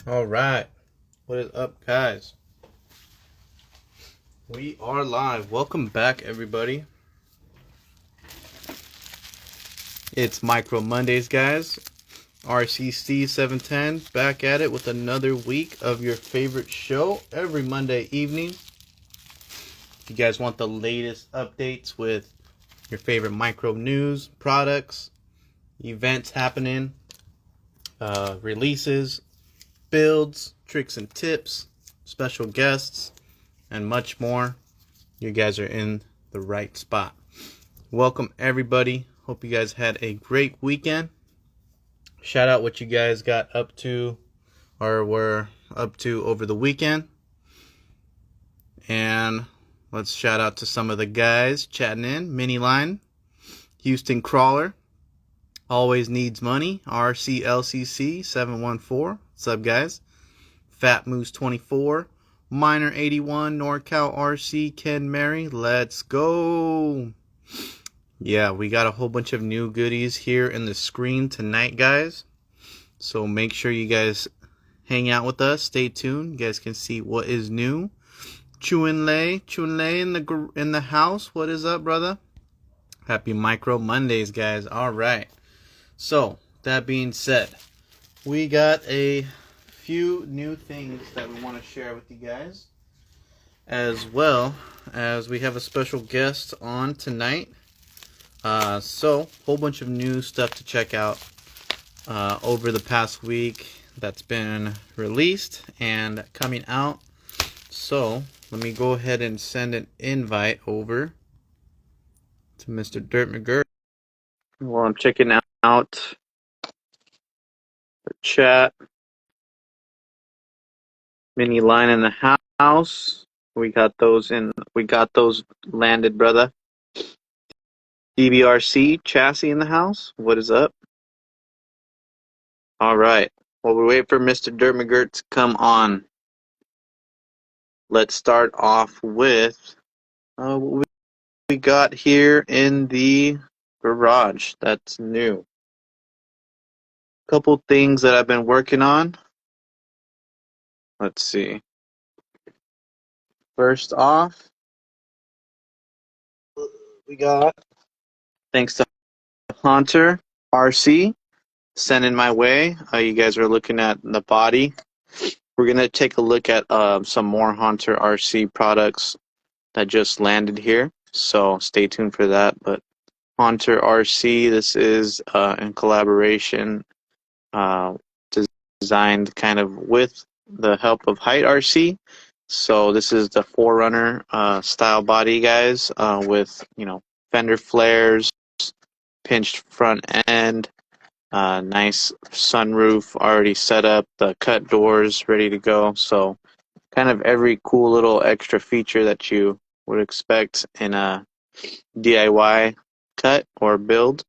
All right. What is up, guys? We are live. Welcome back, everybody. It's Micro Mondays, guys. RCC710 back at it with another week of your favorite show every Monday evening. If you guys want the latest updates with your favorite micro news, products, events happening, releases, builds, tricks and tips, special guests, and much more, you guys are in the right spot. Welcome, everybody. Hope you guys had a great weekend. Shout out what you guys got up to or were up to over the weekend. And let's shout out to some of the guys chatting in. Mini Line, Houston Crawler, Always Needs Money, RCLCC714. What's up, guys? Fat Moose 24, Miner 81, NorCal RC, Ken Mary. Let's go. Yeah, we got a whole bunch of new goodies here in the screen tonight, guys. So make sure you guys hang out with us. Stay tuned. You guys can see what is new. Chun-Lei in the house. What is up, brother? Happy Micro Mondays, guys. All right. So, that being said, we got a few new things that we want to share with you guys, as well as we have a special guest on tonight. So, whole bunch of new stuff to check out over the past week that's been released and coming out. So, let me go ahead and send an invite over to Mr. Dirt McGirt while I'm checking out the chat. Mini Line in the house. We got those landed, brother. DBRC chassis in the house. What is up? All right. While we wait for Mr. Dirt McGirt to come on, let's start off with what we got here in the garage that's new. Couple things that I've been working on. Let's see. First off, we got, thanks to Hunter RC, sending my way. You guys are looking at the body. We're going to take a look at some more Hunter RC products that just landed here. So stay tuned for that. But Hunter RC, this is in collaboration, designed kind of with the help of Height RC. So this is the Forerunner style body, guys, with, fender flares, pinched front end, nice sunroof already set up, the cut doors ready to go. So kind of every cool little extra feature that you would expect in a DIY cut or build.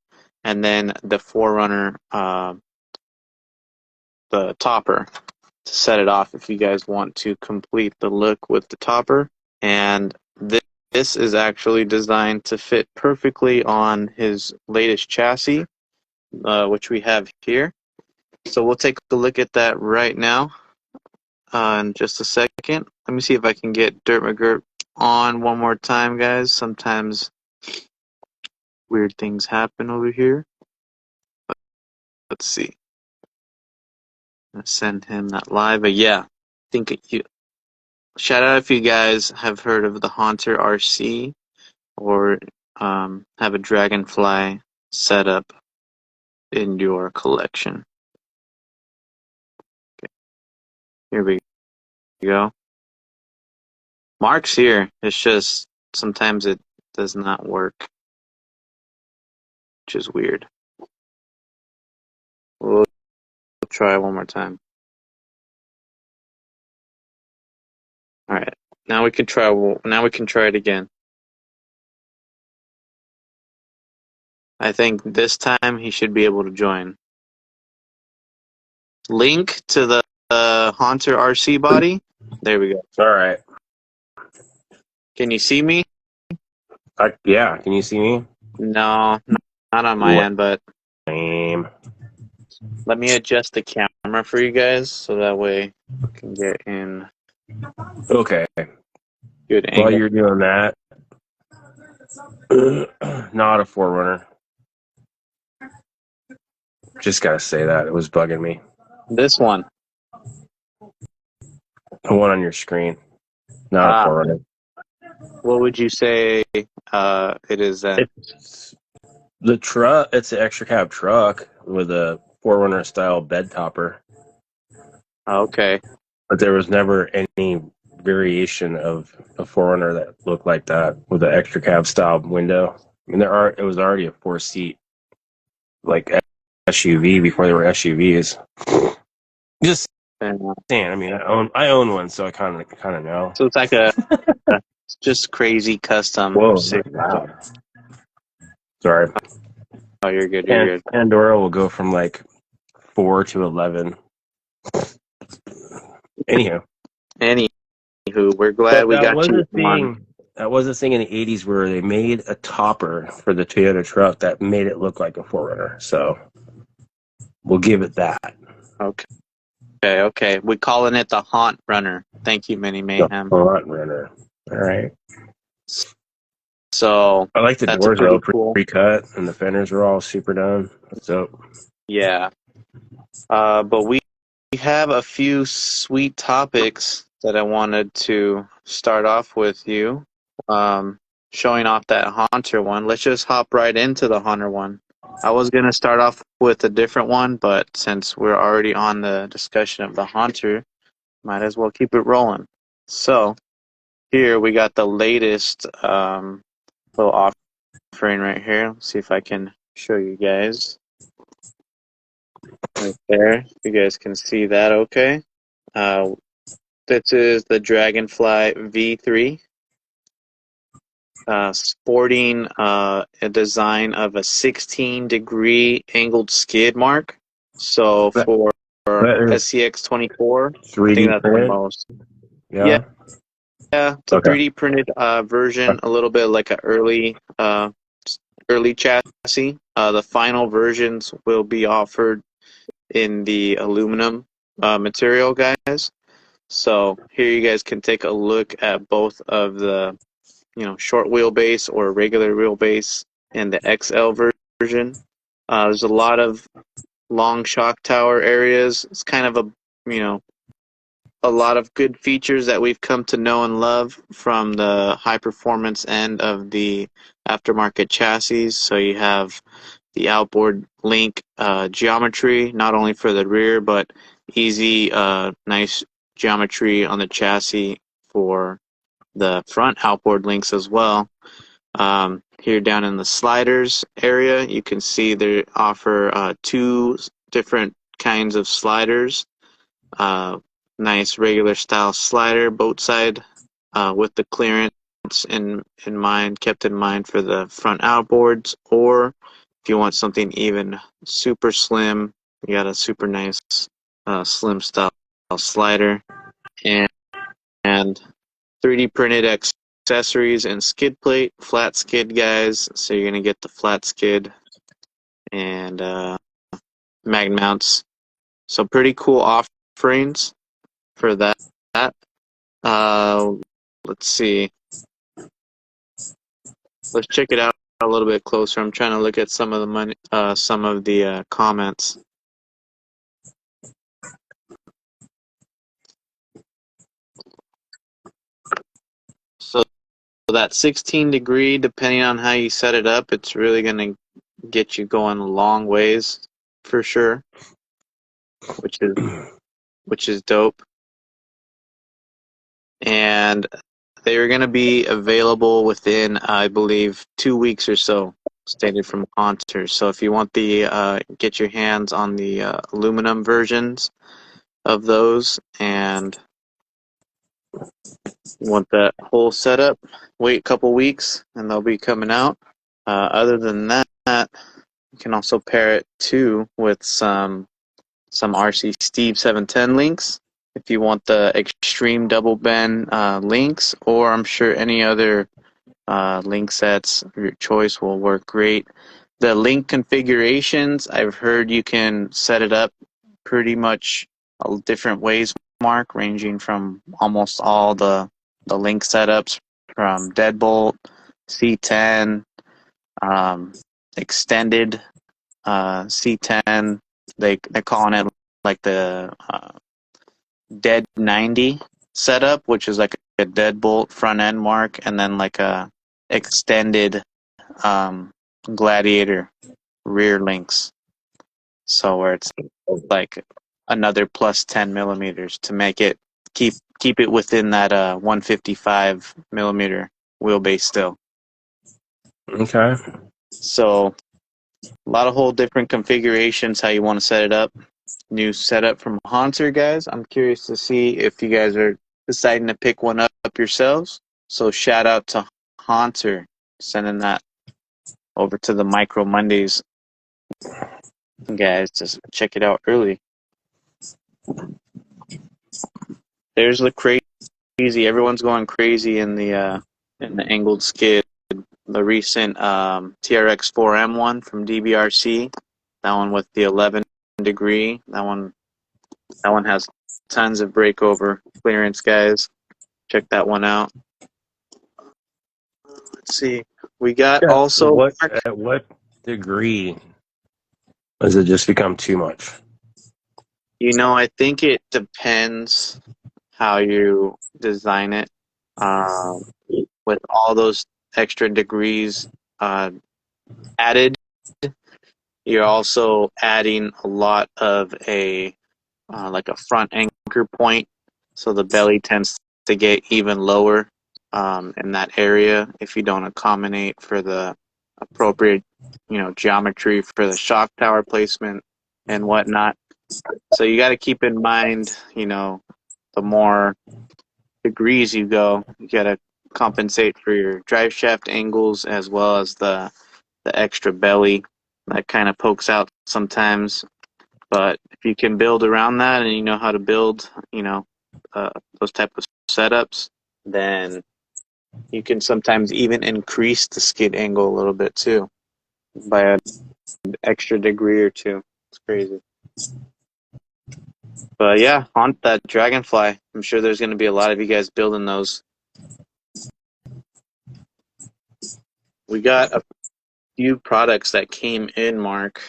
And then the Forerunner, the topper, to set it off if you guys want to complete the look with the topper. And this is actually designed to fit perfectly on his latest chassis, which we have here. So we'll take a look at that right now in just a second. Let me see if I can get Dirt McGirt on one more time, guys. Sometimes weird things happen over here. Let's see. I'm going to send him that live. But yeah, I think shout out if you guys have heard of the Hunter RC or have a Dragonfly setup in your collection. Okay. Here we go. Mark's here. It's just sometimes it does not work, which is weird. We'll try one more time. All right. Now we can try it again. I think this time he should be able to join. Link to the Hunter RC body. There we go. All right. Can you see me? Yeah. Can you see me? No, not on my end, but Lame. Let me adjust the camera for you guys so that way we can get in Okay. good While angle. you're doing that, not a Forerunner. Just gotta say that. It was bugging me. This one. The one on your screen. Not a Forerunner. What would you say it is then? It's the truck. It's an extra cab truck with a Forerunner style bed topper. Okay. But there was never any variation of a Forerunner that looked like that with an extra cab style window. I mean, it was already a 4-seat like SUV before they were SUVs. Just saying. I mean, I own one, so I kind of know. So it's like just crazy custom. Whoa, that's loud. Sorry. Oh, you're good. And You're good. Pandora will go from like 4 to 11. Anyhow, We're glad but we that got was you a one. thing. That was a thing in the 80s where they made a topper for the Toyota truck that made it look like a Forerunner. So we'll give it that. Okay. We're calling it the Haunt Runner. Thank you, Mini The Mayhem. Haunt Runner. All right. So I like the that's a doors pretty though, cool. pre-cut, and the fenders are all super done. So Yeah. But we have a few sweet topics that I wanted to start off with you. Showing off that Haunter one. Let's just hop right into the Haunter one. I was going to start off with a different one, but since we're already on the discussion of the Haunter, might as well keep it rolling. So, here we got the latest little offering right here. Let's see if I can show you guys. Right there. You guys can see that okay. This is the Dragonfly V3. Sporting a design of a 16-degree angled skid mark. So for that is SCX24, I think 3D that's the printed. most. Yeah. Yeah, it's a Okay. 3D printed version, a little bit like an early chassis. The final versions will be offered in the aluminum material, guys. So here you guys can take a look at both of the short wheelbase or regular wheelbase and the XL version. There's a lot of long shock tower areas. It's kind of a lot of good features that we've come to know and love from the high performance end of the aftermarket chassis. So you have the outboard link geometry, not only for the rear, but easy, nice geometry on the chassis for the front outboard links as well. Here down in the sliders area, you can see they offer two different kinds of sliders. Nice regular style slider, boat side, with the clearance kept in mind for the front outboards. Or if you want something even super slim, you got a super nice slim style slider and 3D printed accessories and skid plate, flat skid, guys. So you're gonna get the flat skid and mag mounts. So pretty cool offerings for that. Uh, let's see. Let's check it out a little bit closer. I'm trying to look at some of the comments. So that 16-degree, depending on how you set it up, it's really gonna get you going a long ways for sure, which is dope. And they are going to be available within, I believe, 2 weeks or so, stated from Haunter. So if you want get your hands on the aluminum versions of those and want that whole setup, wait a couple weeks and they'll be coming out. Other than that, you can also pair it too with some RC Steve 710 links if you want the extreme double bend links, or I'm sure any other link sets of your choice will work great. The link configurations, I've heard you can set it up pretty much different ways, Mark, ranging from almost all the link setups from deadbolt, C10, extended C10. They're calling it like the dead 90 setup, which is like a deadbolt front end, Mark, and then like a extended Gladiator rear links. So where it's like another plus 10 millimeters to make it keep it within that 155 millimeter wheelbase still. Okay. So a lot of whole different configurations how you want to set it up. New setup from Haunter, guys. I'm curious to see if you guys are deciding to pick one up yourselves. So shout out to Haunter sending that over to the Micro Mondays guys. Just check it out early. There's the crazy. Everyone's going crazy in the angled skid. The recent TRX4M one from DBRC. That one with the 11 degree. That one has tons of breakover clearance, guys. Check that one out. Let's see. We got also. At what degree does it just become too much? You know, I think it depends how you design it. With all those extra degrees added, you're also adding a lot of a like a front anchor point, so the belly tends to get even lower in that area if you don't accommodate for the appropriate, geometry for the shock tower placement and whatnot. So you got to keep in mind, the more degrees you go, you got to compensate for your drive shaft angles as well as the extra belly that kind of pokes out sometimes. But if you can build around that and you know how to build, those type of setups, then you can sometimes even increase the skid angle a little bit too by an extra degree or two. It's crazy. But yeah, on that Dragonfly, I'm sure there's going to be a lot of you guys building those. We got a few products that came in, Mark,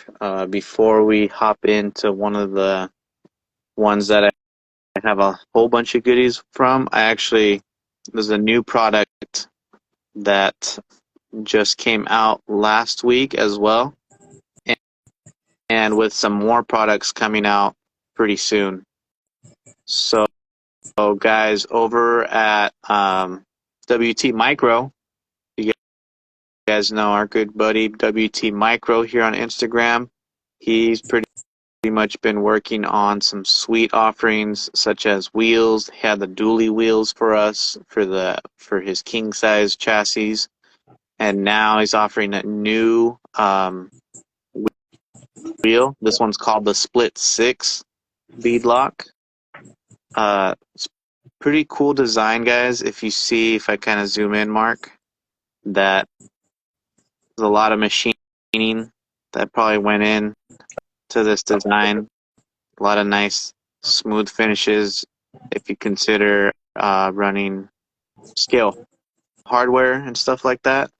before we hop into one of the ones that I have a whole bunch of goodies from. There's a new product that just came out last week as well, and with some more products coming out pretty soon. So guys, over at WT Micro, you guys know our good buddy WT Micro here on Instagram. He's pretty much been working on some sweet offerings such as wheels. He had the dually wheels for us for his king size chassis, and now he's offering a new wheel. This one's called the Split 6 beadlock. It's pretty cool design, guys. If I kind of zoom in, Mark, that there's a lot of machining that probably went in to this design. A lot of nice smooth finishes if you consider running scale hardware and stuff like that.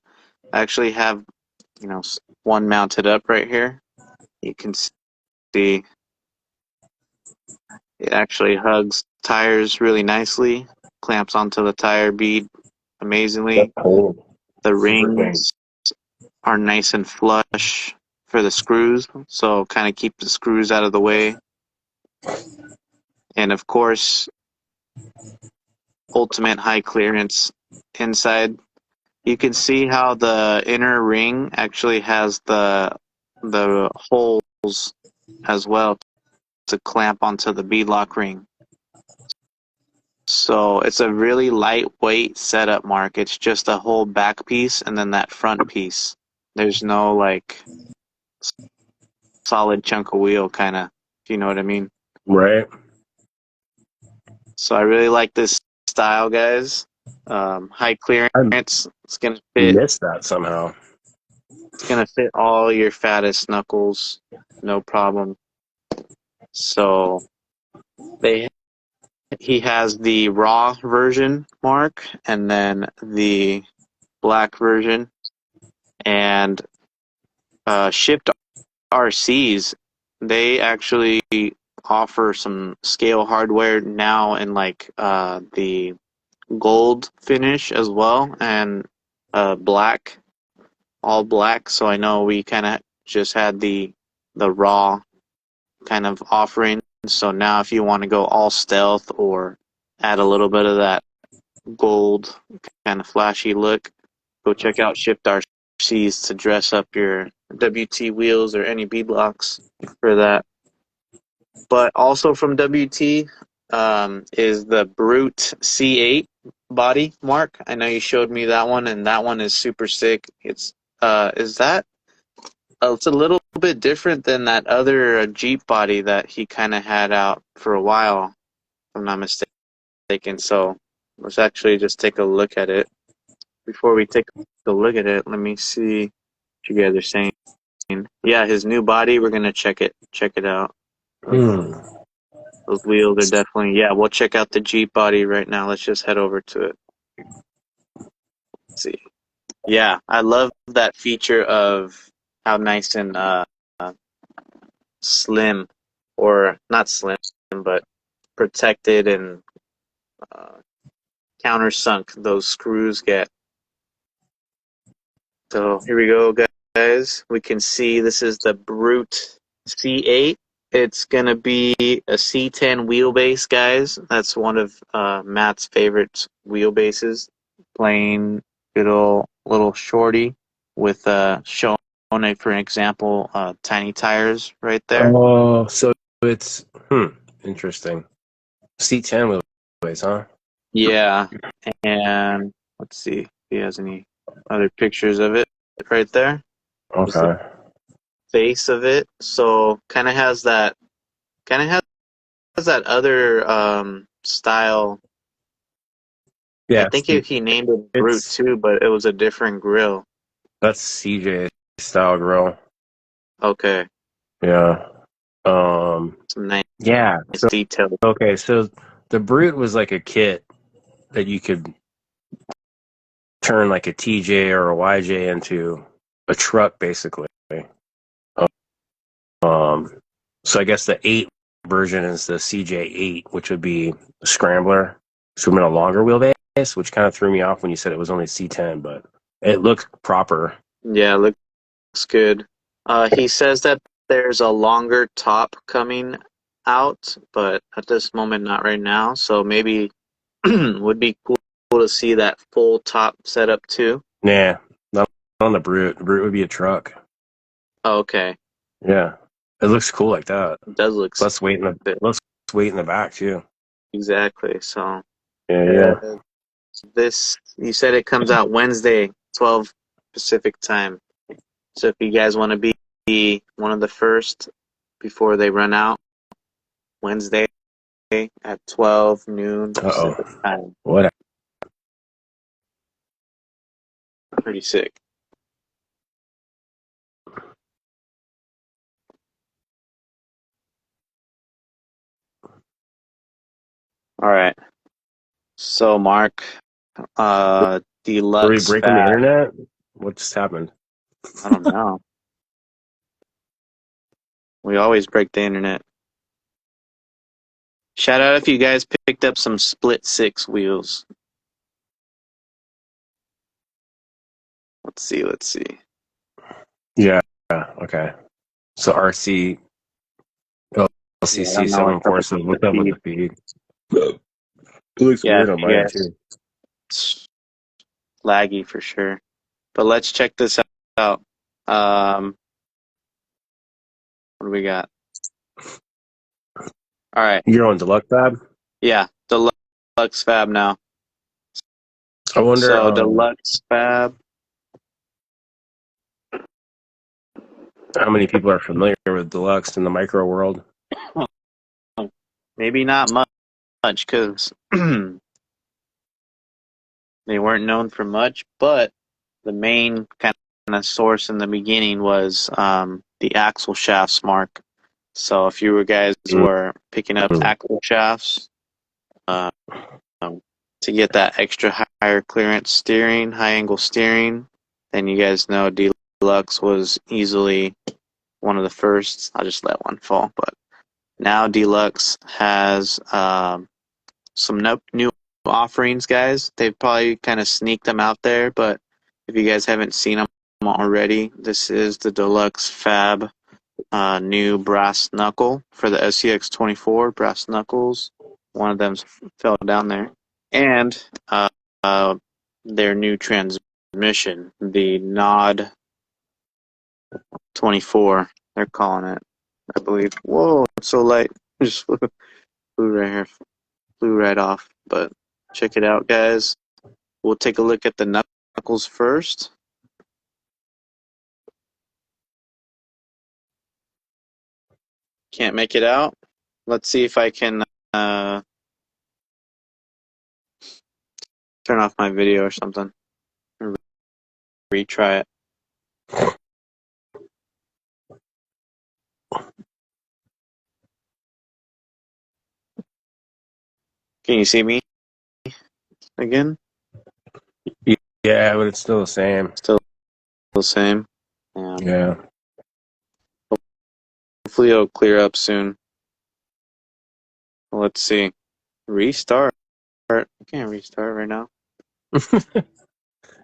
I actually have, one mounted up right here. You can see it actually hugs tires really nicely, clamps onto the tire bead amazingly. The rings are nice and flush for the screws, so kind of keep the screws out of the way. And of course, ultimate high clearance inside. You can see how the inner ring actually has the holes as well to clamp onto the beadlock ring. So it's a really lightweight setup, Mark. It's just a whole back piece and then that front piece. There's no like solid chunk of wheel kind of, if you know what I mean. Right. So I really like this style, guys. High clearance. It's going to fit. Missed that somehow. It's gonna fit all your fattest knuckles, no problem. So he has the raw version, Mark, and then the black version, and shipped RCs. They actually offer some scale hardware now in like the gold finish as well, and black, all black. So I know we kind of just had the raw kind of offering. So now if you want to go all stealth or add a little bit of that gold kind of flashy look, go check out Shift RCs to dress up your WT wheels or any beadlocks for that. But also from WT is the Brute C8 body, Mark. I know you showed me that one, and that one is super sick. It's it's a little bit different than that other Jeep body that he kind of had out for a while, if I'm not mistaken. So let's actually just take a look at it. Before we take a look at it, let me see what you guys are saying. Yeah, his new body, we're gonna check it out. Those wheels are definitely, yeah, we'll check out the Jeep body right now. Let's just head over to it. Let's see. Yeah, I love that feature of how nice and slim, or not slim, but protected and countersunk those screws get. So here we go, guys. We can see this is the Brute C8. It's going to be a C10 wheelbase, guys. That's one of Matt's favorite wheelbases. Plain, good old little shorty with showing, for example, tiny tires right there. Oh, so it's interesting. C10 wheelbase, huh? Yeah, and let's see if he has any other pictures of it right there. Okay. Face of it, so kind of has that other style. Yeah, I think he named it Brute too, but it was a different grill. That's CJ style grill. Okay. Yeah. Some nice detail. Okay, so the Brute was like a kit that you could turn like a TJ or a YJ into a truck, basically. So I guess the 8 version is the CJ8, which would be a scrambler. So we a longer wheelbase, which kind of threw me off when you said it was only C10, but it looks proper. Yeah, looks good. He says that there's a longer top coming out, but at this moment, not right now. So maybe would be cool to see that full top setup too. Nah, not on the Brute. The Brute would be a truck. Oh, okay. Yeah, it looks cool like that. It does look. Let's wait in the back too. Exactly. So Yeah. this, you said it comes out Wednesday, 12 Pacific time. So if you guys want to be one of the first before they run out, Wednesday at 12 noon Pacific time. What? Pretty sick. All right. So Mark, Were we Dlux breaking the Fab. internet? What just happened? I don't know. We always break the internet. Shout out if you guys picked up some split 6 wheels. Let's see. Yeah. Okay. So RC LCC 74. So what's up with the feed? It looks weird on mine too. It's laggy for sure. But let's check this out. What do we got? All right. You're on Dlux Fab? Yeah, Dlux Fab now. I wonder. So Dlux Fab. How many people are familiar with Dlux in the micro world? Maybe not much, because they weren't known for much, but the main kind of source in the beginning was the axle shafts, Mark. So if you guys were picking up axle shafts to get that extra higher clearance steering, high angle steering, then you guys know Dlux was easily one of the first. I'll just let one fall, but now Dlux has some new offerings, guys. They've probably kind of sneaked them out there, but if you guys haven't seen them already, this is the Dlux Fab new brass knuckle for the SCX24 brass knuckles. One of them fell down there. And their new transmission, the Nod 24, they're calling it, I believe. Whoa, it's so light. Just flew right here, flew right off. But check it out, guys. We'll take a look at the knuckles first. Can't make it out. Let's see if I can turn off my video or something. Retry it. Can you see me again? Yeah, but it's still the same. Still the same. Yeah. Hopefully it'll clear up soon. Let's see. Restart. I can't restart right now.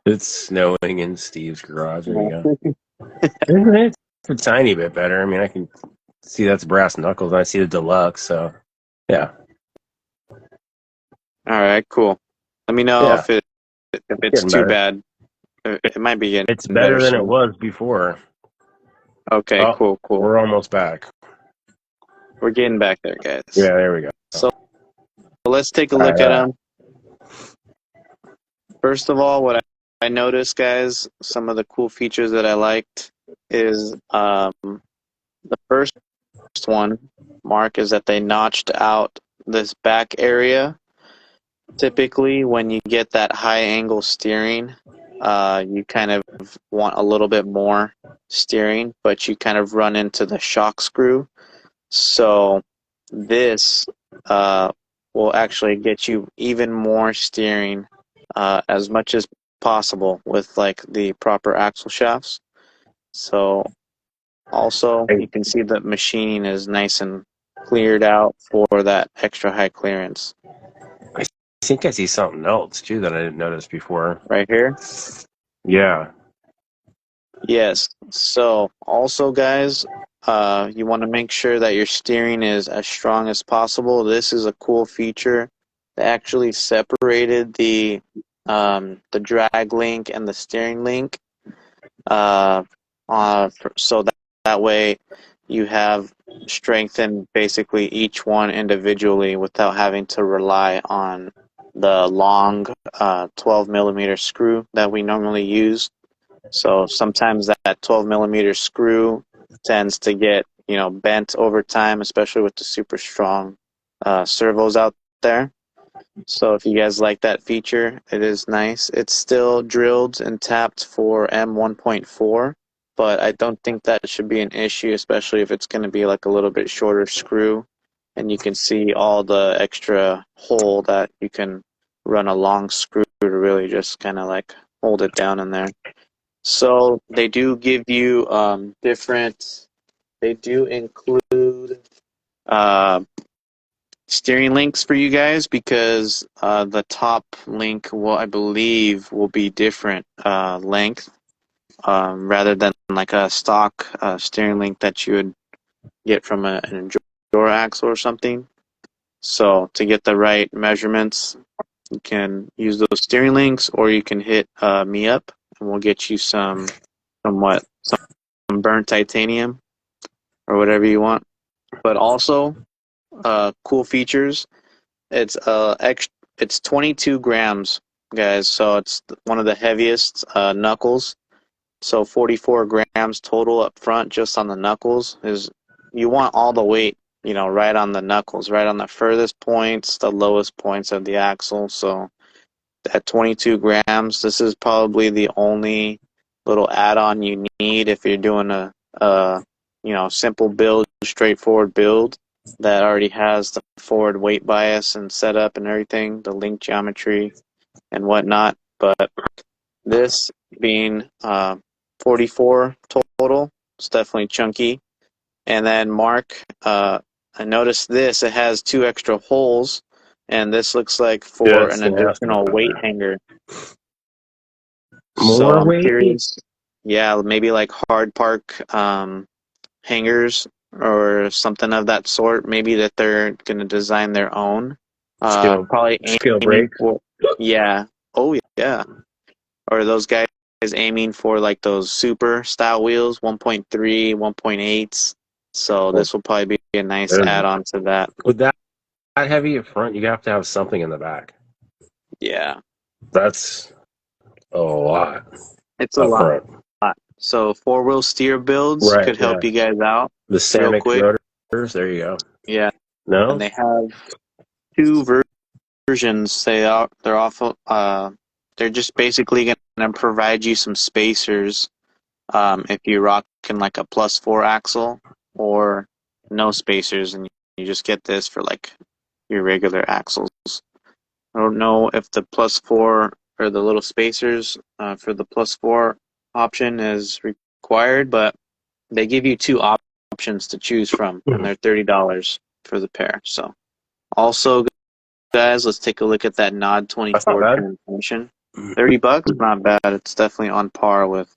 It's snowing in Steve's garage. There you go. It's a tiny bit better. I mean, I can see that's brass knuckles, and I see the deluxe, so yeah. All right, cool. Let me know if it's too bad. It might be getting It's better than it was before. Okay, cool. We're almost back. We're getting back there, guys. Yeah, there we go. So let's take a look at them. First of all, what I noticed, guys, some of the cool features that I liked is the first one, Mark, is that they notched out this back area. Typically, when you get that high angle steering, you kind of want a little bit more steering, but you kind of run into the shock screw. So this will actually get you even more steering as much as possible with like the proper axle shafts. So also you can see that machining is nice and cleared out for that extra high clearance. I think I see something else too that I didn't notice before. Right here? Yeah. Yes. So also, guys, you want to make sure that your steering is as strong as possible. This is a cool feature. They actually separated the drag link and the steering link, so that way you have strengthened basically each one individually without having to rely on the long 12 millimeter screw that we normally use. So sometimes that 12 millimeter screw tends to get, bent over time, especially with the super strong servos out there. So if you guys like that feature, it is nice. It's still drilled and tapped for M1.4, but I don't think that should be an issue, especially if it's going to be like a little bit shorter screw. And you can see all the extra hole that you can run a long screw to really just kind of like hold it down in there. So they do give you they do include steering links for you guys because the top link I believe will be different length rather than like a stock steering link that you would get from an Enduro axle or something. So to get the right measurements, you can use those steering links, or you can hit me up and we'll get you some burnt titanium or whatever you want. But also cool features. It's 22 grams, guys. So it's one of the heaviest knuckles. So 44 grams total up front just on the knuckles. You want all the weight, right on the knuckles, right on the furthest points, the lowest points of the axle. So at 22 grams, this is probably the only little add-on you need if you're doing a simple build, straightforward build that already has the forward weight bias and setup and everything, the link geometry and whatnot. But this being 44 total, it's definitely chunky. And then Mark, I noticed this, it has 2 extra holes, and this looks like for Yes, an they asked additional about weight that. hanger. So More I'm weight? curious, yeah, maybe like hard park hangers or something of that sort. Maybe that they're going to design their own. Probably Skill aiming breaks. for, yeah. Oh, yeah. Or those guys aiming for like those super style wheels, 1.3, 1.8s. So this will probably be a nice add-on to that. With that heavy up front, you have to have something in the back. Yeah. That's a lot It's a up lot. front. So 4-wheel steer builds Right, could yeah. help you guys out The real Samick quick. rotors, there you go. Yeah. No? And they have 2 versions. They're awful. They're just basically gonna provide you some spacers if you're rocking like a +4 axle, or no spacers, and you just get this for like your regular axles. I don't know if the +4 or the little spacers for the +4 option is required, but they give you 2 options to choose from, and they're $30 for the pair. So also, guys, let's take a look at that Nod That's not 24 bad. transmission. $30, not bad. It's definitely on par with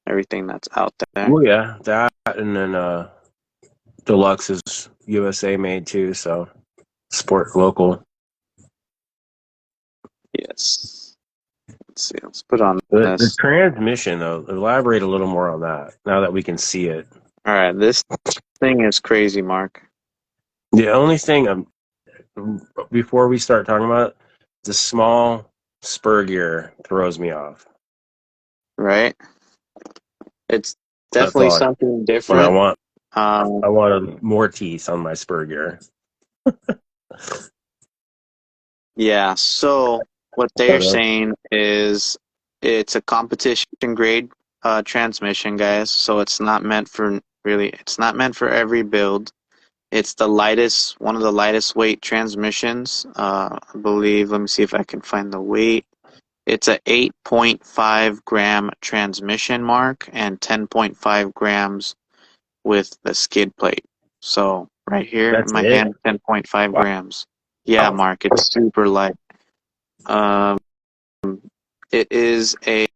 everything that's out there. Oh yeah, that and then Dlux is USA made too, so sport local. Yes. Let's see. Let's put on The this. transmission though, elaborate a little more on that now that we can see it. All right. This thing is crazy, Mark. The only thing before we start talking about it, the small spur gear throws me off. Right? It's That's definitely all. something When different. I wanted more teeth on my spur gear. Yeah. So what they're saying is it's a competition grade transmission, guys. So it's not meant for it's not meant for every build. It's the lightest, one of the lightest weight transmissions. I believe. Let me see if I can find the weight. It's a 8.5 gram transmission, Mark, and 10.5 grams with the skid plate. So right here in That's my it. hand, 10.5 Wow. grams. Yeah, Mark, it's super light. Um, it is a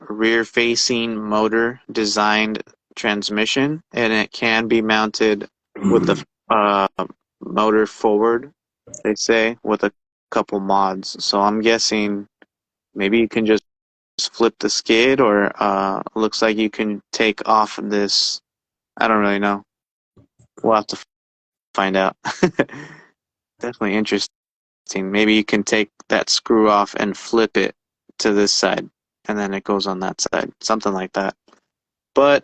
rear-facing motor designed transmission, and it can be mounted with the motor forward, they say, with a couple mods. So I'm guessing maybe you can just flip the skid, or looks like you can take off of this. I don't really know. We'll have to find out. Definitely interesting. Maybe you can take that screw off and flip it to this side, and then it goes on that side. Something like that. But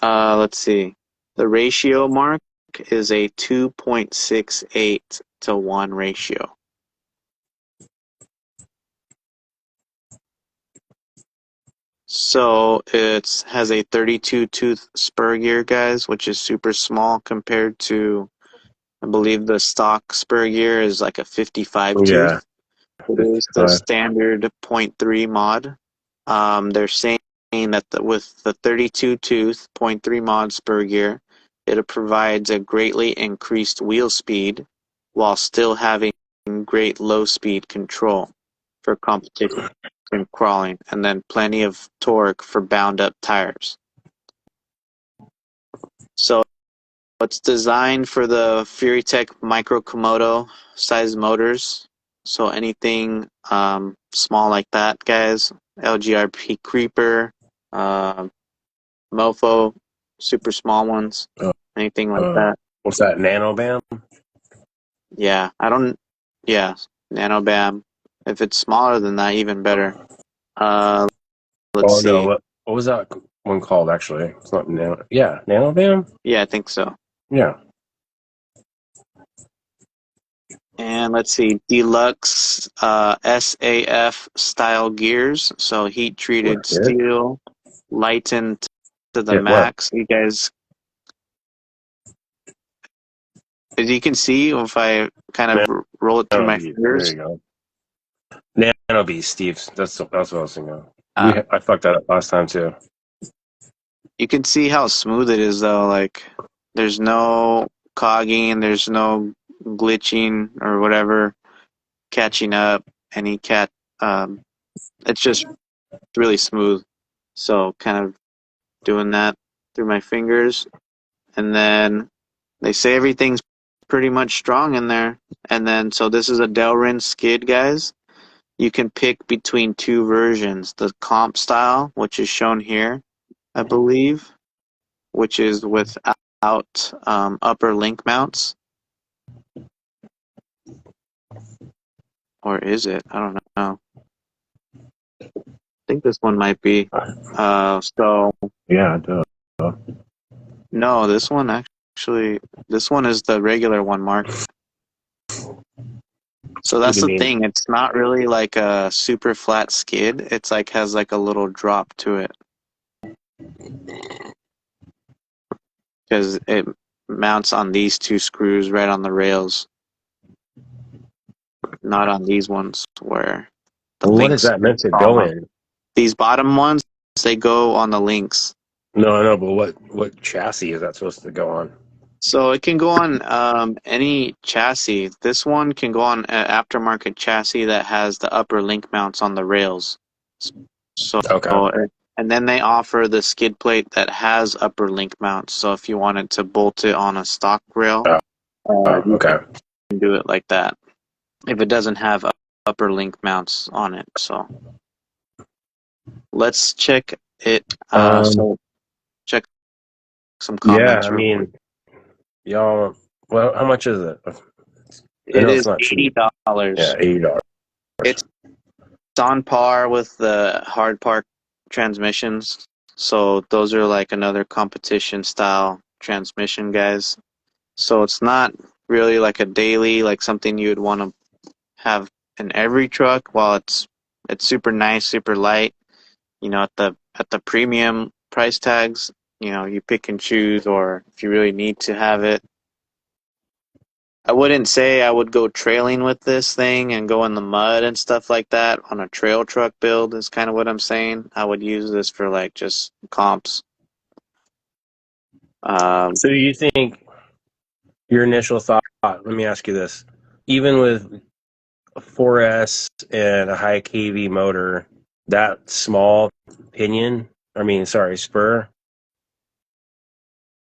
let's see. The ratio, Mark, is a 2.68 to 1 ratio. So it has a 32 tooth spur gear, guys, which is super small compared to, I believe the stock spur gear is like a 55 Yeah, tooth. It is the 55. standard 0.3 mod. They're saying that with the 32 tooth 0.3 mod spur gear, it provides a greatly increased wheel speed while still having great low speed control for competition and crawling, and then plenty of torque for bound up tires. So it's designed for the FuryTech Micro Komodo size motors. So anything small like that, guys. LGRP Creeper, Mofo, super small ones, anything like that. What's that, Nanobam? Yeah, Nanobam. If it's smaller than that, even better. Let's see. No, what was that one called actually? It's not Nano. Yeah, Nanobam? Yeah, I think so. Yeah. And let's see, Dlux SAF style gears. So heat treated What, good? steel, lightened to the Hit what? max. You guys, as you can see, if I kind of roll it through Nano my bead. There fingers, you go. Nano bead, Steve. That's what I was thinking. uh, I fucked that up last time too. you can see how smooth it is though. Like there's no cogging, there's no glitching or whatever catching up. Any cat, um, it's just really smooth. So kind of doing that through my fingers, and then they say everything's pretty much strong in there. And then so this is a Delrin skid, guys. You can pick between two versions: the comp style, which is shown here, I believe, which is without upper link mounts. Or is it? I don't know. I think this one might be. So Yeah, duh. no, this one actually, this one is the regular one, Mark. So What that's do you the mean? thing. It's not really like a super flat skid. It's like has like a little drop to it because it mounts on these two screws right on the rails, not on these ones where the Well, what is links that meant to fall go off. in? These bottom ones, they go on the links. No, I know, but what chassis is that supposed to go on? So it can go on any chassis. This one can go on an aftermarket chassis that has the upper link mounts on the rails. So, Okay. and then they offer the skid plate that has upper link mounts. So if you wanted to bolt it on a stock rail, Oh, you okay. can do it like that. If it doesn't have upper link mounts on it. So let's check it. Um, So check some yeah, comments I real quick. mean, y'all, well, how much is it? I It know it's is not cheap. Yeah, $80. $80. It's on par with the hard park transmissions. So those are like another competition style transmission, guys. So it's not really like a daily, like something you would want to have in every truck. While it's super nice, super light. You know, at the premium price tags, you know, you pick and choose, or if you really need to have it. I wouldn't say I would go trailing with this thing and go in the mud and stuff like that on a trail truck build is kind of what I'm saying. I would use this for like just comps. Um, So you think your initial thought, let me ask you this. Even with a 4S and a high kV motor, that small spur,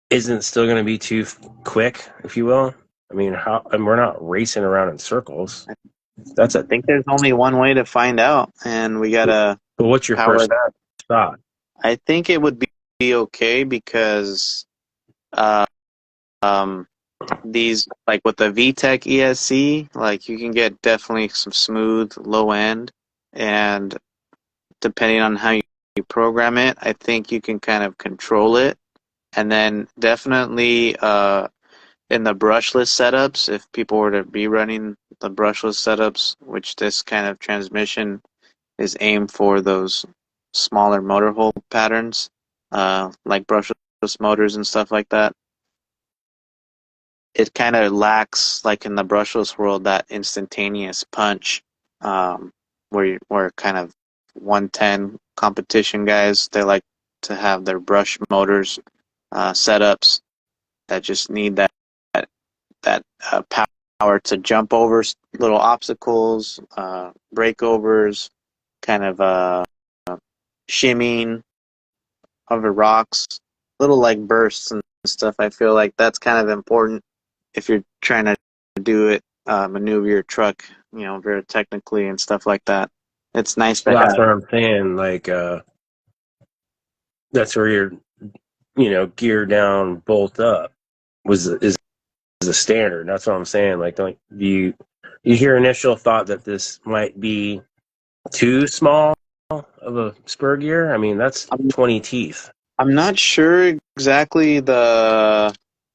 isn't still going to be too quick, if you will? I mean, and we're not racing around in circles. That's I think there's only one way to find out, and we gotta but what's your power. first thought? I think it would be okay because uh, um, these like with the VTEC ESC, like you can get definitely some smooth low end, and depending on how you program it, I think you can kind of control it. And then definitely in the brushless setups, if people were to be running the brushless setups, which this kind of transmission is aimed for those smaller motor hole patterns, like brushless motors and stuff like that. It kind of lacks, like in the brushless world, that instantaneous punch, where kind of 110 competition guys, they like to have their brush motors setups that just need that power to jump over little obstacles, breakovers, kind of shimmying over rocks, little like bursts and stuff. I feel like that's kind of important if you're trying to do it, maneuver your truck, you know, very technically and stuff like that. It's nice to Well, that's have. what I'm saying. Like, that's where you're, gear down, bolt up is the standard. That's what I'm saying. Like, don't you your initial thought that this might be too small of a spur gear? I mean, that's I'm, 20 teeth. I'm not sure exactly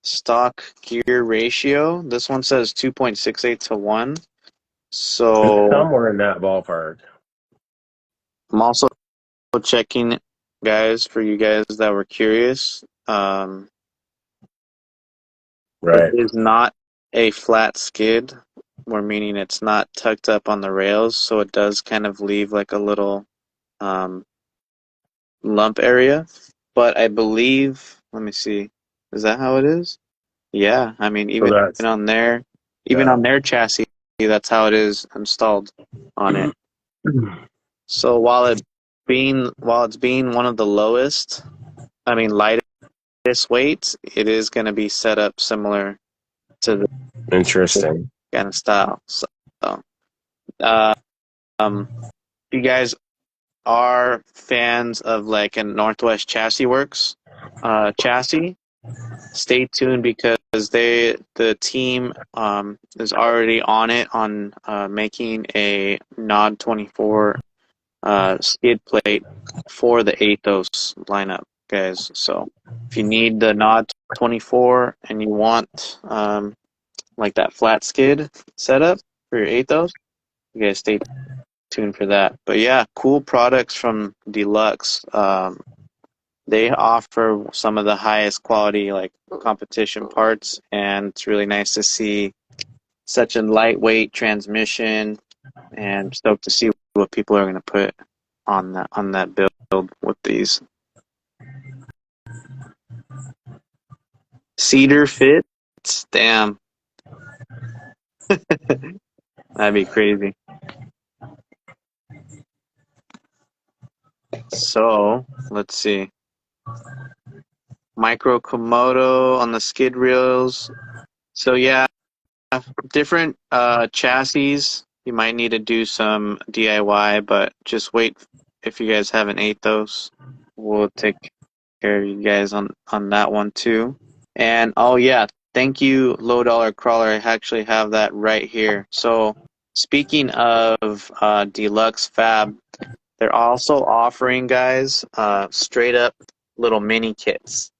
stock gear ratio. This one says 2.68 to 1. So somewhere in that ballpark. I'm also checking, guys, for you guys that were curious. It Right. is not a flat skid, or meaning it's not tucked up on the rails, so it does kind of leave like a little lump area. But I believe, let me see, is that how it is? Yeah, I mean, So even that's on their yeah. chassis, that's how it is installed on it. So while it's being one of the lowest, I mean lightest weights, it is going to be set up similar to the Interesting. kind of style. So, uh, if you guys are fans of like a Northwest Chassis Works chassis, stay tuned because the team is already on it on making a Nod 24 skid plate for the Athos lineup, guys. So if you need the Nod 24 and you want like that flat skid setup for your Athos, you guys stay tuned for that. But yeah, cool products from Dlux. They offer some of the highest quality like competition parts, and it's really nice to see such a lightweight transmission, and stoked to see what people are going to put on that build with these. Cedar fits, damn, that'd be crazy. So let's see, micro Komodo on the skid reels. So yeah, different chassis. You might need to do some DIY, but just wait. If you guys have an Athos, we'll take care of you guys on that one too. And oh yeah, thank you, Low Dollar Crawler. I actually have that right here. So speaking of Dlux Fab, they're also offering, guys, straight up little mini kits,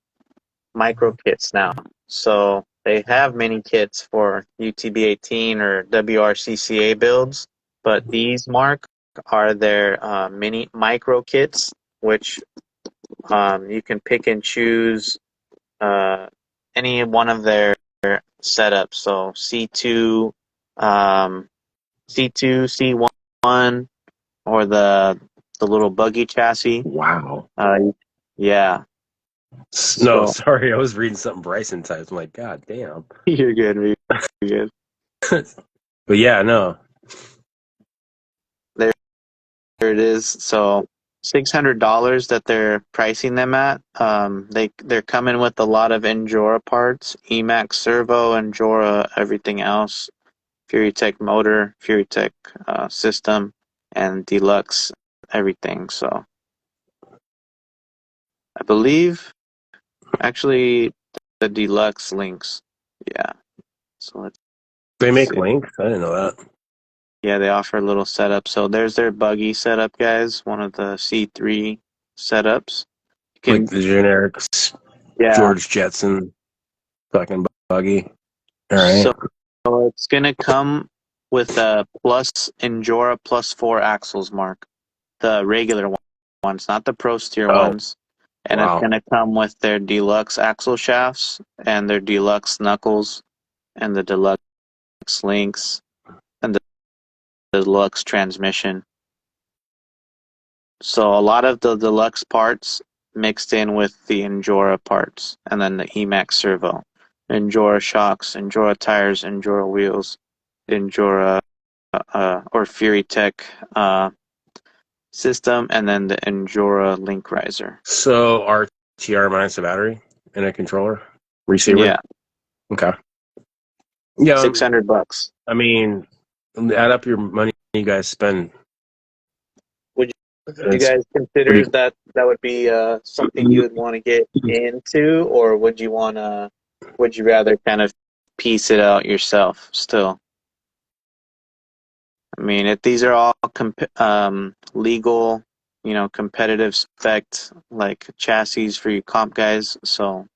micro kits now. So they have mini kits for UTB-18 or WRCCA builds, but these, Mark, are their mini micro kits, which you can pick and choose any one of their setups. So C2, C2, C1, or the little buggy chassis. Wow. Yeah. No, So sorry, I was reading something Bryson typed. I'm like, God damn. you're good. You're good. But yeah, no. There it is. So $600 that they're pricing them at. They're coming with a lot of Endura parts, Emax servo, Endura, everything else, FuryTech motor, FuryTech system, and Dlux everything. So I believe actually the Dlux links. Yeah. So let's They make see. links? I didn't know that. Yeah, they offer a little setup. So there's their buggy setup, guys. One of the C3 setups. You Like can, the generic yeah. George Jetson fucking buggy. All right. So it's gonna come with a plus Endura plus 4 axles, Mark. The regular ones, not the Pro Steer Oh, ones. And it's wow. gonna come with their Dlux axle shafts and their Dlux knuckles and the Dlux links and the Dlux transmission. So a lot of the Dlux parts mixed in with the Endura parts, and then the Emax servo, Endura shocks, Endura tires, Endura wheels, Endura or FuryTech system, and then the Endura link riser. So RTR minus a battery and a controller? Receiver? Yeah, Okay. Yeah, $600. I mean, add up your money you guys spend. Would you It's guys consider pretty. that would be something you would want to get into, or would you rather kind of piece it out yourself still? I mean, these are all legal, competitive spec like chassis for you comp guys. So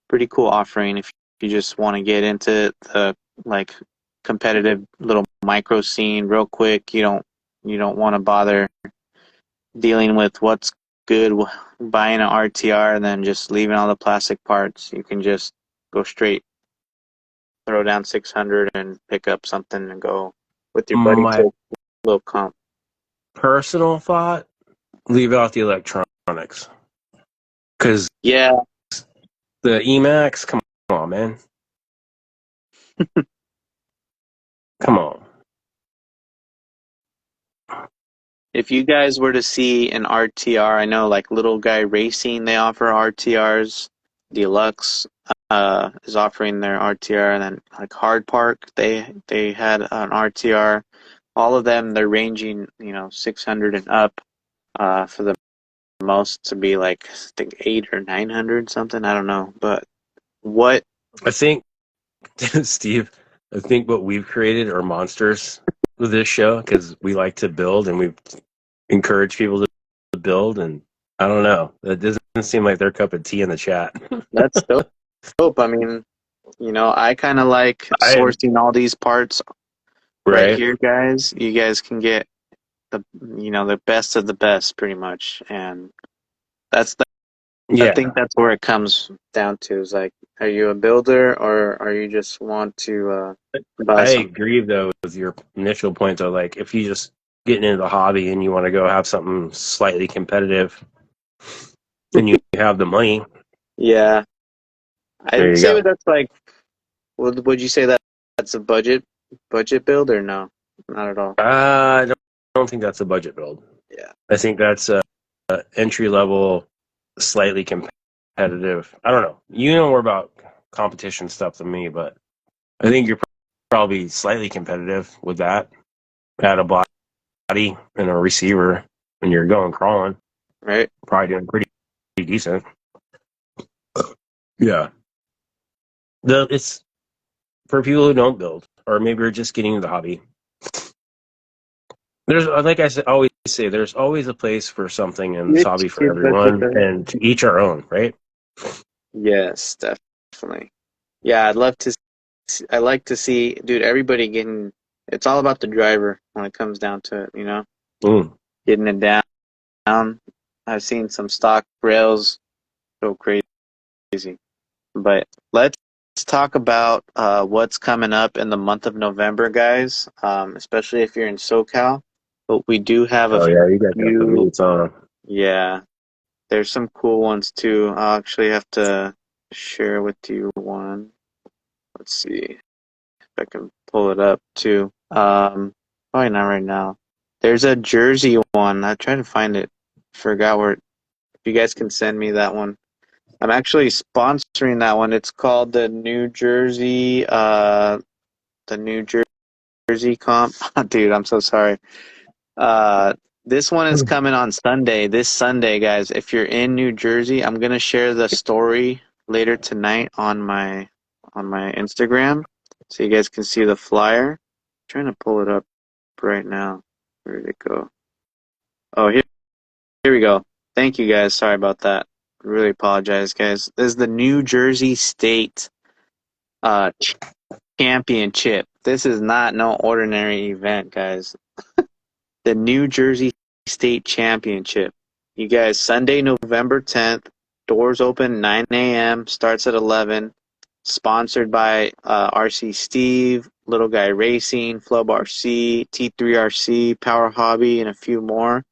pretty cool offering if you just want to get into the like competitive little micro scene real quick. You don't want to bother dealing with what's good, buying an RTR and then just leaving all the plastic parts. You can just go straight, throw down 600 and pick up something and go with your buddy My to a little comp. personal thought: leave out the electronics, because Yeah, the Emax. Come on, man. Come on. if you guys were to see an RTR, I know like Little Guy Racing, they offer RTRs. Dlux is offering their RTR, and then like Hard Park, they had an RTR. All of them, they're ranging 600 and up. For the most to be like I think 800 or 900 something. I don't know, but what? I think, Steve, I think what we've created are monsters with this show, because we like to build and we've encouraged people to build, and I don't know. That doesn't seem like their cup of tea in the chat. That's dope. I mean, I kind of like sourcing all these parts right Right? here, guys. You guys can get the best of the best, pretty much, and that's I Yeah. think that's where it comes down to. Is like, are you a builder or are you just want to buy I something? agree, though, with your initial point, though. Like, if you just getting into the hobby and you want to go have something slightly competitive and you have the money, Yeah, there I'd you say go. that's like. Would you say that that's a budget build or no? Not at all. I don't think that's a budget build. Yeah. I think that's a entry level, slightly competitive. I don't know. You know more about competition stuff than me, but I think you're probably slightly competitive with that. Add a body and a receiver, and you're going crawling. Right. Probably doing pretty decent. Yeah. It's for people who don't build, or maybe are just getting into the hobby. There's, like I said, always say, there's always a place for something in this hobby for everyone, and to each our own, right? Yes, definitely. Yeah, I'd love to. I like to see, dude. Everybody getting. It's all about the driver when it comes down to it. Mm. Getting it down. I've seen some stock rails go crazy, but let's talk about what's coming up in the month of November, guys. Especially if you're in SoCal. But we do have a Oh yeah, you guys got the few. meats on. Yeah, there's some cool ones too. I'll actually have to share with you one. Let's see if I can pull it up too. Probably not right now. There's a Jersey one. I tried to find it. Forgot where. If you guys can send me that one. I'm actually sponsoring that one. It's called the New Jersey comp. Dude, I'm so sorry. This one is coming on Sunday. This Sunday, guys. If you're in New Jersey, I'm gonna share the story later tonight on my Instagram, so you guys can see the flyer. I'm trying to pull it up right now. Where did it go? Oh, here we go. Thank you, guys. Sorry about that. Really apologize, guys. This is the New Jersey State uh Championship. This is not no ordinary event, guys. The New Jersey State Championship. You guys, Sunday, November 10th. Doors open 9 a.m. Starts at 11. Sponsored by RC Steve, Little Guy Racing, Flub RC, T3RC, Power Hobby, and a few more.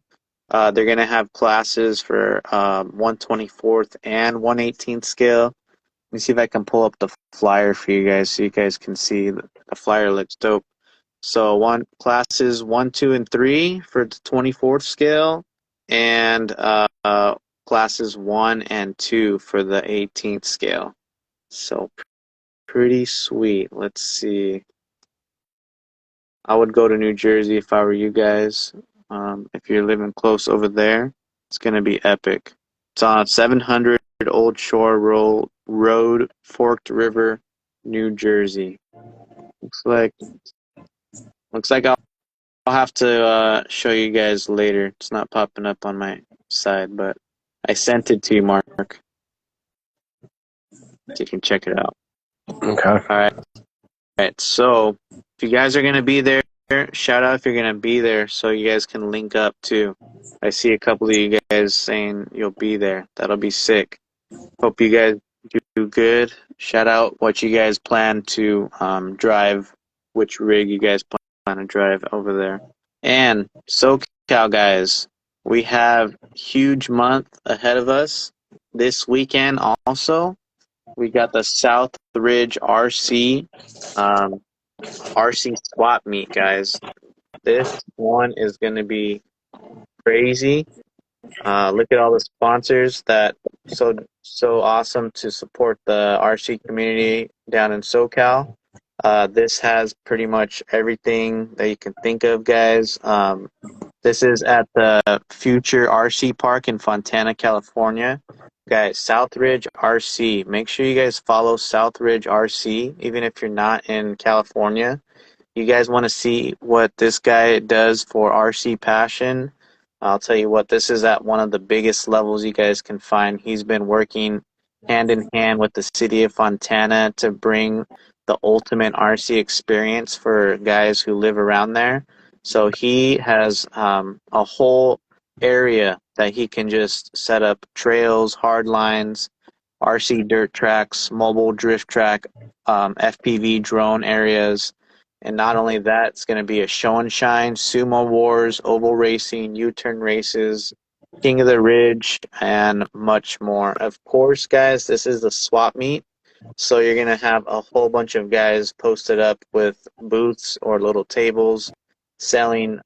They're going to have classes for 1/24th and 1/18th scale. Let me see if I can pull up the flyer for you guys so you guys can see. The flyer looks dope. So classes 1, 2, and 3 for the 24th scale, and classes 1 and 2 for the 18th scale. So pretty sweet. Let's see. I would go to New Jersey if I were you guys. If you're living close over there, it's gonna be epic. It's on 700 Old Shore Road, Forked River, New Jersey. Looks like I'll have to show you guys later. It's not popping up on my side, but I sent it to you, Mark. So you can check it out. Okay. All right. So if you guys are gonna be there, shout out if you're gonna be there, so you guys can link up too. I see a couple of you guys saying you'll be there. That'll be sick. Hope you guys do good. Shout out what you guys plan to drive, which rig you guys plan to drive over there. And SoCal guys, we have huge month ahead of us. This weekend also, we got the South Ridge RC swap meet, guys. This one is going to be crazy. Look at all the sponsors that so awesome to support the RC community down in SoCal. This has pretty much everything that you can think of, guys. This is at the Future RC Park in Fontana, California. Guys, Southridge RC. Make sure you guys follow Southridge RC, even if you're not in California. You guys want to see what this guy does for RC passion? I'll tell you what, this is at one of the biggest levels you guys can find. He's been working hand in hand with the city of Fontana to bring the ultimate RC experience for guys who live around there. So he has a whole area that he can just set up trails, hard lines, RC dirt tracks, mobile drift track, FPV drone areas. And not only that, it's going to be a show and shine, sumo wars, oval racing, U-turn races, King of the Ridge, and much more. Of course, guys, this is the swap meet. So you're going to have a whole bunch of guys posted up with booths or little tables selling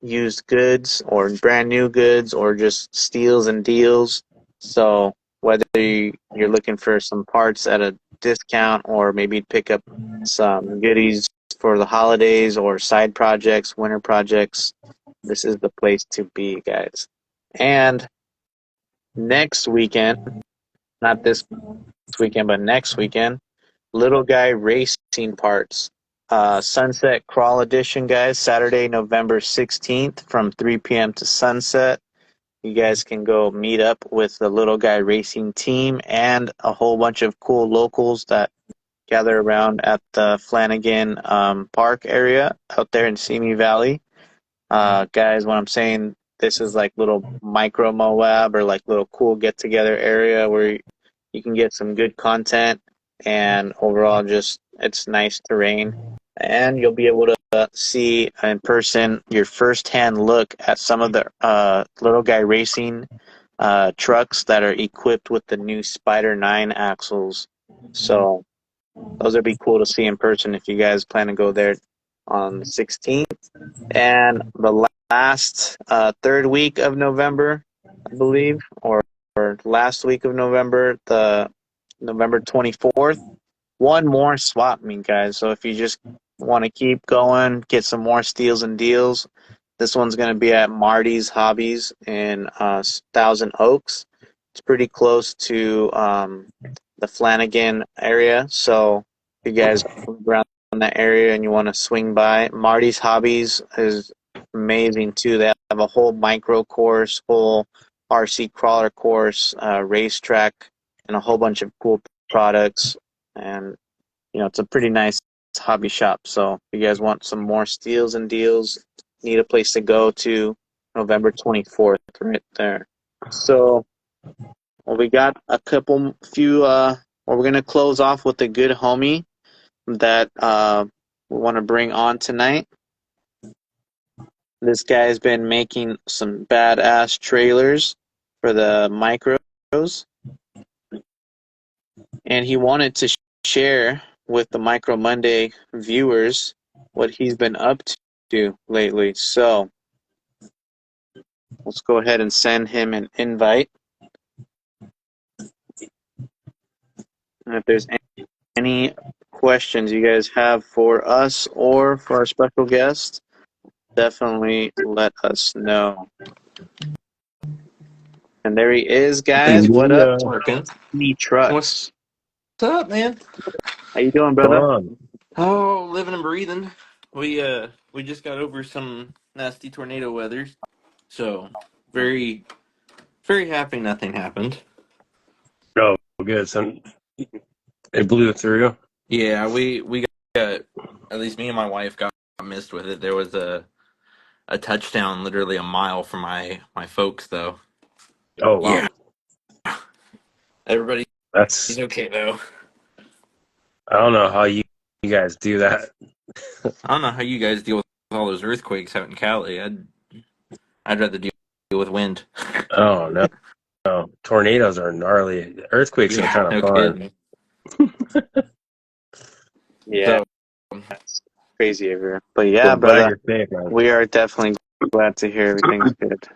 used goods or brand new goods or just steals and deals. So whether you're looking for some parts at a discount or maybe pick up some goodies for the holidays or side projects, winter projects, this is the place to be, guys. And next weekend, not this weekend, but next weekend, Little Guy Racing Parts. Sunset Crawl Edition, guys, Saturday, November 16th from 3 p.m. to sunset. You guys can go meet up with the Little Guy Racing team and a whole bunch of cool locals that gather around at the Flanagan Park area out there in Simi Valley. Guys, when I'm saying this is like little micro Moab or like little cool get together area where you can get some good content and overall just it's nice terrain and you'll be able to see in person your first-hand look at some of the Little Guy Racing trucks that are equipped with the new Spider 9 axles. So those would be cool to see in person if you guys plan to go there on the 16th. And the last third week of November, I believe, or last week of November, the November 24th, one more swap meet, guys. So if you just want to keep going, get some more steals and deals, this one's going to be at Marty's Hobbies in Thousand Oaks. It's pretty close to the Flanagan area. So if you guys live around that area and you want to swing by, Marty's Hobbies is amazing too. They have a whole micro course, whole RC crawler course, racetrack, and a whole bunch of cool products. And you know, it's a pretty nice hobby shop. So if you guys want some more steals and deals, need a place to go to, November 24th, right there. So well, we got a we're going to close off with a good homie that we want to bring on tonight. This guy's been making some badass trailers for the micros, and he wanted to share with the Micro Monday viewers what he's been up to lately. So let's go ahead and send him an invite. And if there's any questions you guys have for us or for our special guest, definitely let us know. And there he is, guys. What up, Working. Me Trucks? What's up, man? How you doing, Come brother? on. Oh, living and breathing. We just got over some nasty tornado weather, so very very happy nothing happened. Oh, good. So It blew through. Yeah, we got, at least me and my wife got missed with it. There was a touchdown literally a mile from my folks though. Oh Yeah, wow, everybody's that's okay though. I don't know how you guys do that. I don't know how you guys deal with all those earthquakes out in Cali. I'd rather deal with wind. Oh no, no, tornadoes are gnarly. Earthquakes are Yeah, kind of no fun. kidding. Yeah, So it's crazy over here. But yeah, Well, glad brother, you're safe, man. we are definitely glad to hear everything's good.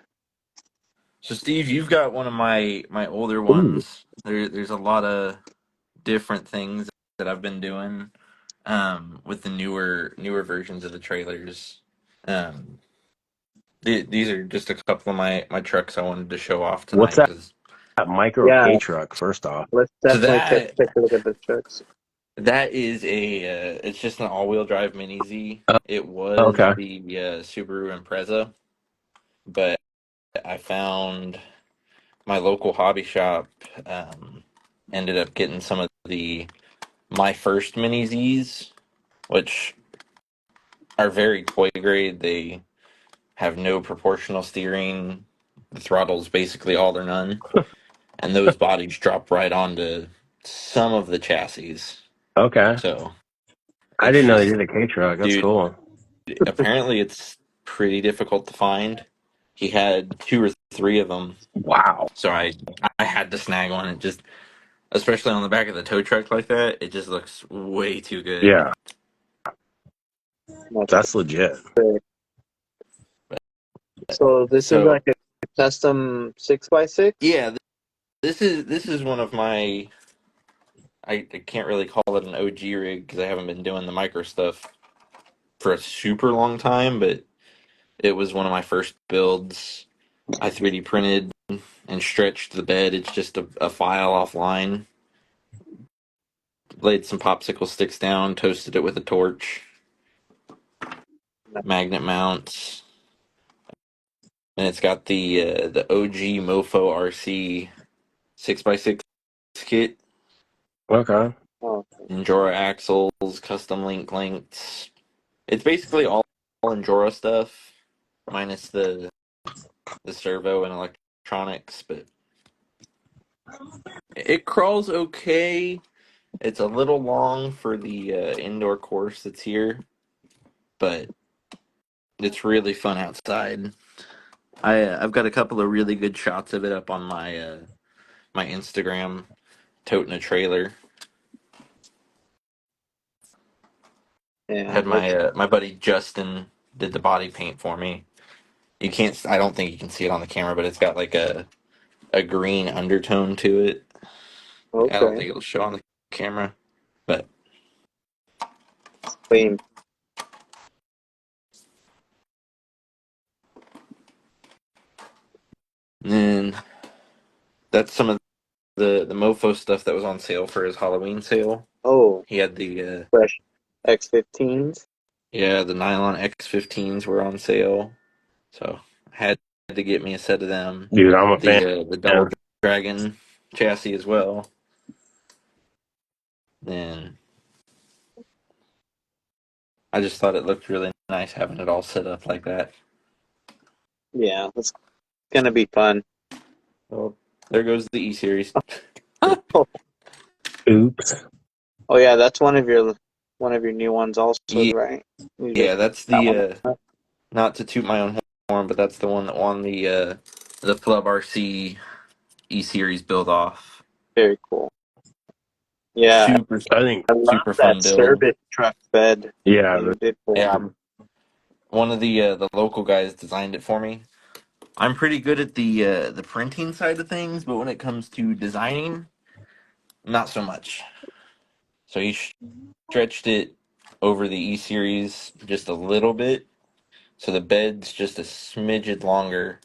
so Steve, you've got one of my older Ooh, ones. There's a lot of different things that I've been doing with the newer versions of the trailers. Um, these are just a couple of my trucks I wanted to show off what's tonight. Cause that micro Yeah, K truck? First off, let's so definitely take a look at the trucks. that is it's just an all wheel drive mini Z. oh, It was okay, the Subaru Impreza, but I found my local hobby shop ended up getting some of the my first mini Z's, which are very toy grade. They have no proportional steering. The throttle's basically all or none, and those bodies drop right onto some of the chassis. okay. So I it's didn't know they just, did a K truck. That's dude. cool. Apparently, it's pretty difficult to find. He had two or three of them, Wow. so I had to snag one. It just, especially on the back of the tow truck like that, it just looks way too good. Yeah, That's that's legit. great. So this is So like a custom 6x6? yeah, this is one of my. I can't really call it an OG rig because I haven't been doing the micro stuff for a super long time, but it was one of my first builds. I 3D printed and stretched the bed. It's just a file offline. Laid some popsicle sticks down, toasted it with a torch, magnet mounts, and it's got the OG Mofo RC 6x6 kit, Okay. Oh, Endura axles, custom links. It's basically all Endura stuff, minus the servo and electronics, but it crawls okay. It's a little long for the indoor course that's here, but it's really fun outside. I've got a couple of really good shots of it up on my Instagram, toting a trailer. I yeah, had my buddy Justin did the body paint for me. You can't. I don't think you can see it on the camera, but it's got like a green undertone to it. I don't okay. think it'll show on the camera, but Clean. then that's some of the Mofo stuff that was on sale for his Halloween sale. Oh, He had the fresh X15s. yeah, the nylon X15s were on sale, so I had to get me a set of them. Dude, I'm a fan. The double dragon chassis as well. And I just thought it looked really nice having it all set up like that. Yeah, it's gonna be fun. Well, there goes the E series. Oops. Oh yeah, that's one of your new ones also, Yeah, right? You just yeah, that's that the one. not to toot my own horn, but that's the one that won the Flub RC E series build off. Very cool. Yeah, Super I think, I love super that fun build. service truck bed yeah, that you did for Yeah, him. one of the local guys designed it for me. I'm pretty good at the printing side of things, but when it comes to designing, not so much. So he stretched it over the E series just a little bit, so the bed's just a smidget longer,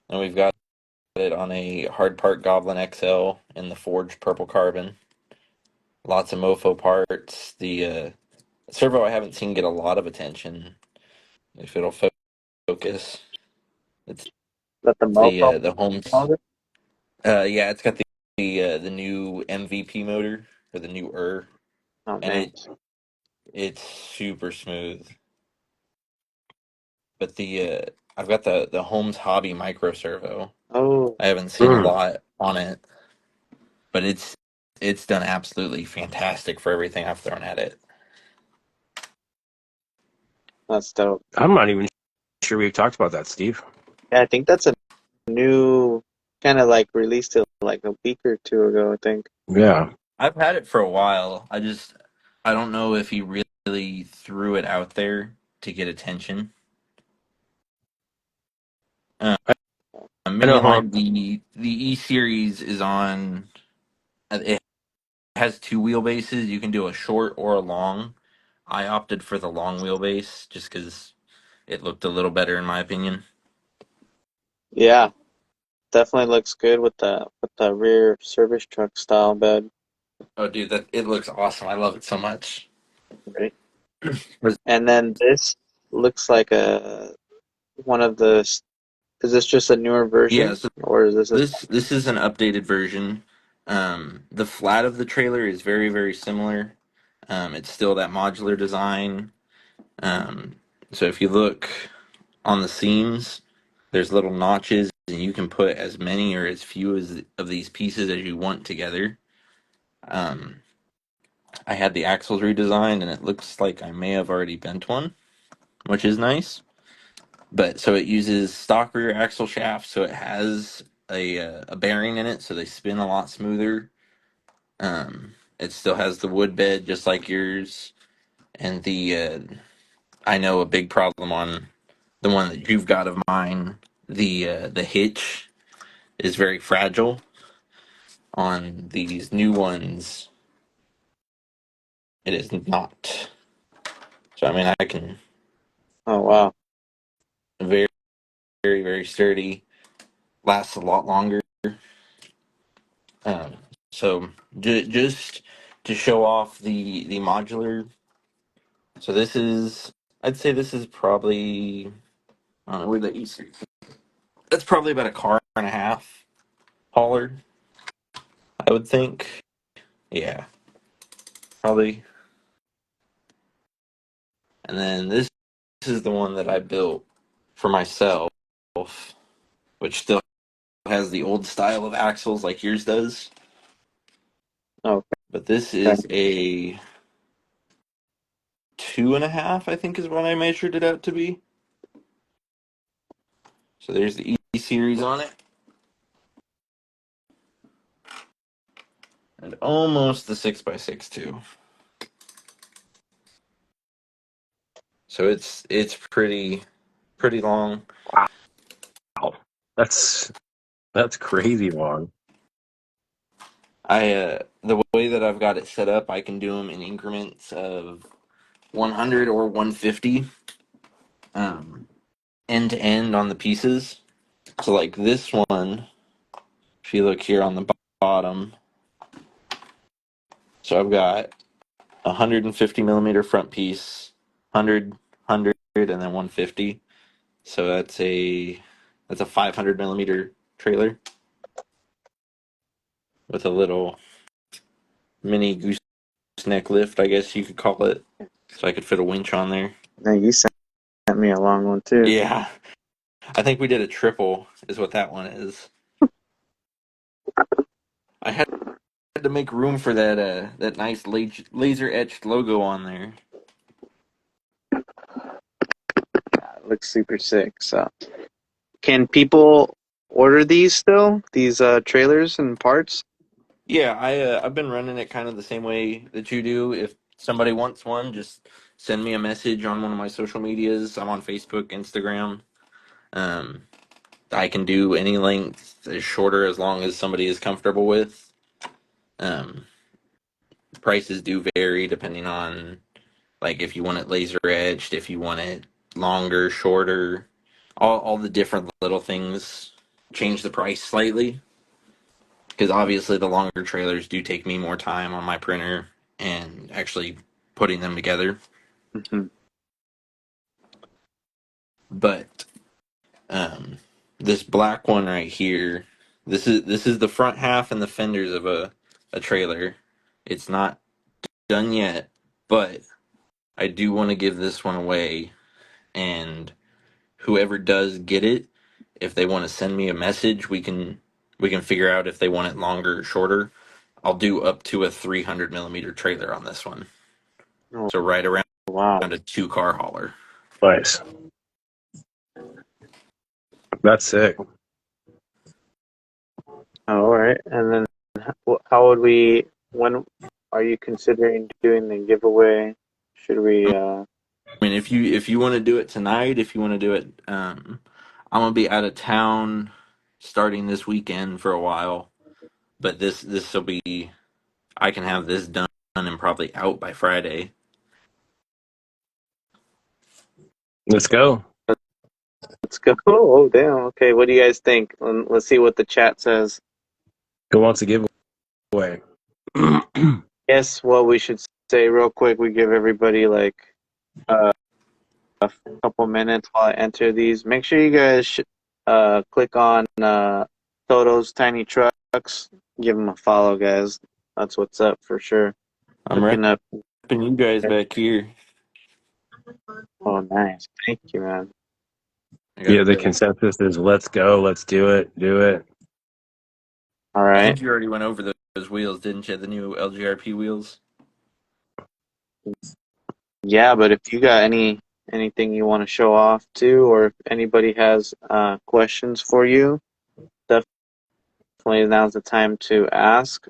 and we've got it on a hard part Goblin XL in the forged purple carbon. Lots of mofo parts. The servo I haven't seen get a lot of attention. If it'll focus, it's Let the mofo the homes. motor. Yeah, it's got the new MVP motor. or the newer, Oh and man. it's super smooth. But I've got the Holmes Hobby Micro Servo. Oh, I haven't seen a Mm. lot on it, but it's done absolutely fantastic for everything I've thrown at it. that's dope. I'm not even sure we've talked about that, Steve. Yeah, I think that's a new kind of like released it like a week or two ago, I think. Yeah. I've had it for a while. I don't know if he really threw it out there to get attention. Um, I know Minion Home. Line, the E series is on. It has two wheelbases. You can do a short or a long. I opted for the long wheelbase just because it looked a little better in my opinion. Yeah, definitely looks good with the rear service truck style bed. Oh, dude, that it looks awesome. I love it so much. Right. And then this looks like a one of the. Is this just a newer Yeah, version, so or is this a? this is an updated version. The flat of the trailer is very very similar. It's still that modular design. Um, so if you look on the seams, there's little notches, and you can put as many or as few as of these pieces as you want together. Um, I had the axles redesigned, and it looks like I may have already bent one, which is nice. But so it uses stock rear axle shaft, so it has a bearing in it, so they spin a lot smoother. It still has the wood bed just like yours, and I know a big problem on the one that you've got of mine. The hitch is very fragile. On these new ones, it is not. So I mean, I can Oh wow. very very sturdy, lasts a lot longer. Um, so just to show off the modular. So this is, I'd say this is probably, I don't know where the East. That's probably about a car and a half hauler, I would think. Yeah, probably. And then this is the one that I built for myself, which still has the old style of axles like yours does. Okay. But this is a two and a half, I think is what I measured it out to be. So there's the E series on it. And almost the 6x6 too. So it's pretty long. Wow. That's that's crazy long. The way that I've got it set up, I can do them in increments of 100 or 150 um end to end on the pieces. So like this one, if you look here on the bottom, so I've got 150 millimeter front piece, 100 and then 150. So that's a 500 millimeter trailer with a little mini gooseneck lift, I guess you could call it. So I could fit a winch on there. Now you sent me a long one too. Yeah, I think we did a triple, is what that one is. I had to make room for that nice laser etched logo on there. It looks super sick. So, can people order these still? These trailers and parts? Yeah, I've been running it kind of the same way that you do. If somebody wants one, just send me a message on one of my social medias. I'm on Facebook, Instagram. Um, I can do any length as shorter as long as somebody is comfortable with. Um, Prices do vary depending on like if you want it laser edged, if you want it longer, shorter, all the different little things change the price slightly because obviously the longer trailers do take me more time on my printer and actually putting them together. Hmm. But um, this black one right here, this is the front half and the fenders of a trailer. It's not done yet, but I do want to give this one away. And whoever does get it, if they want to send me a message, we can figure out if they want it longer or shorter. I'll do up to a 300 millimeter trailer on this one, Oh, so right around wow. a 2-car hauler. Nice. That's sick. Oh, all right. And then how would we, when are you considering doing the giveaway? Should we, I mean, if you want to do it tonight, if you want to do it, I'm gonna be out of town starting this weekend for a while, but this will be, I can have this done and probably out by Friday. Let's go. let's go. Oh, damn. Okay. What do you guys think? Let's see what the chat says. Who wants to give away? Guess what we should say real quick. We give everybody like a couple minutes while I enter these. Make sure you guys click on Toto's Tiny Trucks. Give him a follow, guys. That's what's up for sure. I'm Looking up. repping you guys back here. Oh, nice. Thank you, man. I got Yeah, the consensus is let's go, let's do it, do it. All I right. think you already went over those wheels, didn't you? The new LGRP wheels. Yeah, but if you got anything you want to show off too, or if anybody has questions for you, definitely now's the time to ask.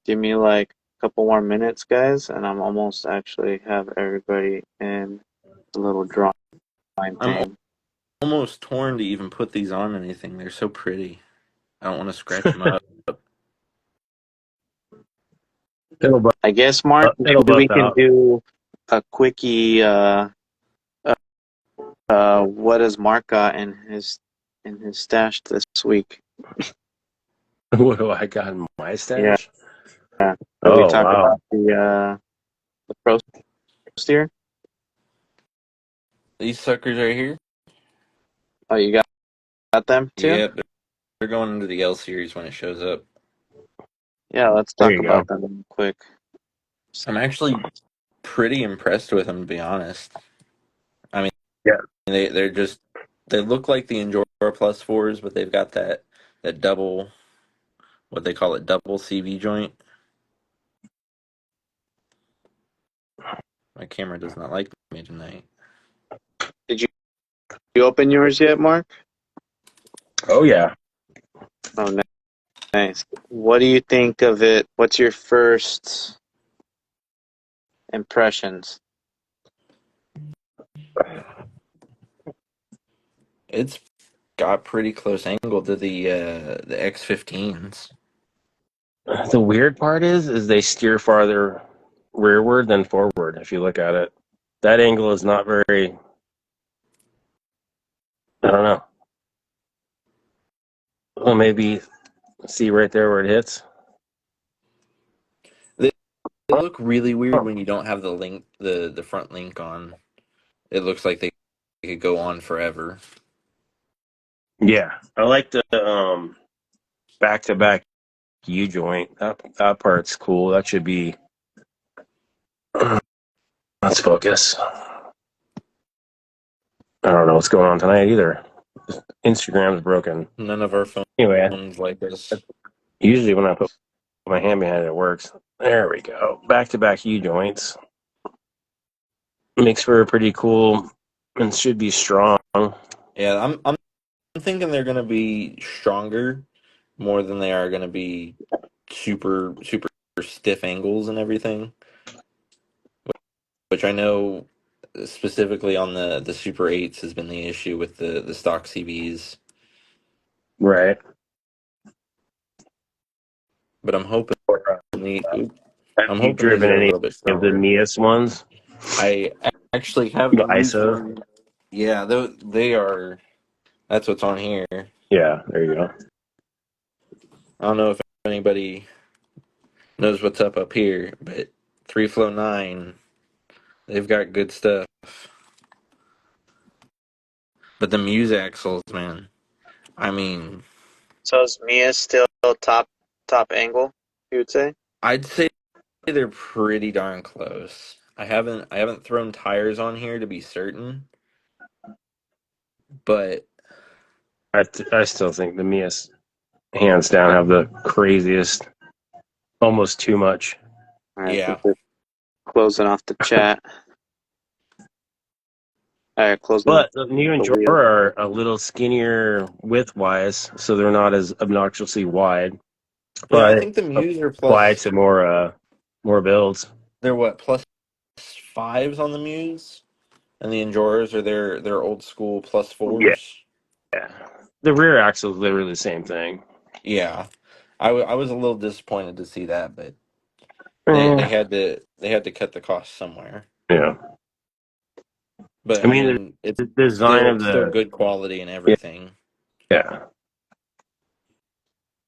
Give me like a couple more minutes, guys, and I'm almost actually have everybody in a little drawing I'm thing. almost torn to even put these on anything. They're so pretty. I don't want to scratch them up. I guess, Mark, It'll maybe we buff can out. do a quickie. What has Mark got in his stash this week? What do I got in my Yeah. stash? Should we Oh talk wow. about the pro steer? These suckers right here. Oh, you got them too? Yep, they're going into the L series when it shows up. Yeah, let's There talk you go. about them real quick. I'm actually pretty impressed with them, to be honest. I mean, Yeah. they look like the Endura Plus 4s, but they've got that double, what they call it, double CV joint. My camera does not like me tonight. Did you open yours yet, Mark? Oh yeah. Oh, nice. What do you think of it? What's your first impressions? It's got pretty close angle to the X15s. The weird part is they steer farther rearward than forward if you look at it. That angle is not very, I don't know. Well, maybe see right there where it hits. They look really weird when you don't have the link, the front link on. It looks like they could go on forever. Yeah. I like the back to back U joint. That part's cool. That should be, let's focus. I don't know what's going on tonight either. Instagram's broken. None of our Anyway, phones like this. usually when I put my hand behind it, it works. There we go. Back to back U joints. Makes for a pretty cool and should be strong. Yeah, I'm thinking they're gonna be stronger more than they are gonna be super stiff angles and everything. Which I know specifically on the Super 8s has been the issue with the stock CVs. Right. But I'm hoping Have I'm you hoping these driven are a any little bit of the stronger. Mias ones? I actually have The the Muse ISO? one. Yeah, they are. That's what's on here. Yeah, there you go. I don't know if anybody knows what's up here, but 3Flow 9, they've got good stuff. But the Muse axles, man, I mean, So is Mia still top angle, you would say? I'd say they're pretty darn close. I haven't thrown tires on here to be certain, but I still think the Mias, hands down, have the craziest, almost too much. I yeah. think we're closing off the chat. All right, closing But the new the Enjoyer wheel. are a little skinnier width-wise, so they're not as obnoxiously wide. Yeah, I But think the Muse are apply to more builds. they're what, +5s on the Muse? And the Enjoyers are their old school Yeah. +4s. The rear axle is literally the same thing. Yeah. I was a little disappointed to see that, but they Eh, had to cut the cost somewhere. yeah. But I I mean, mean, it's the design of still the good quality and everything. yeah.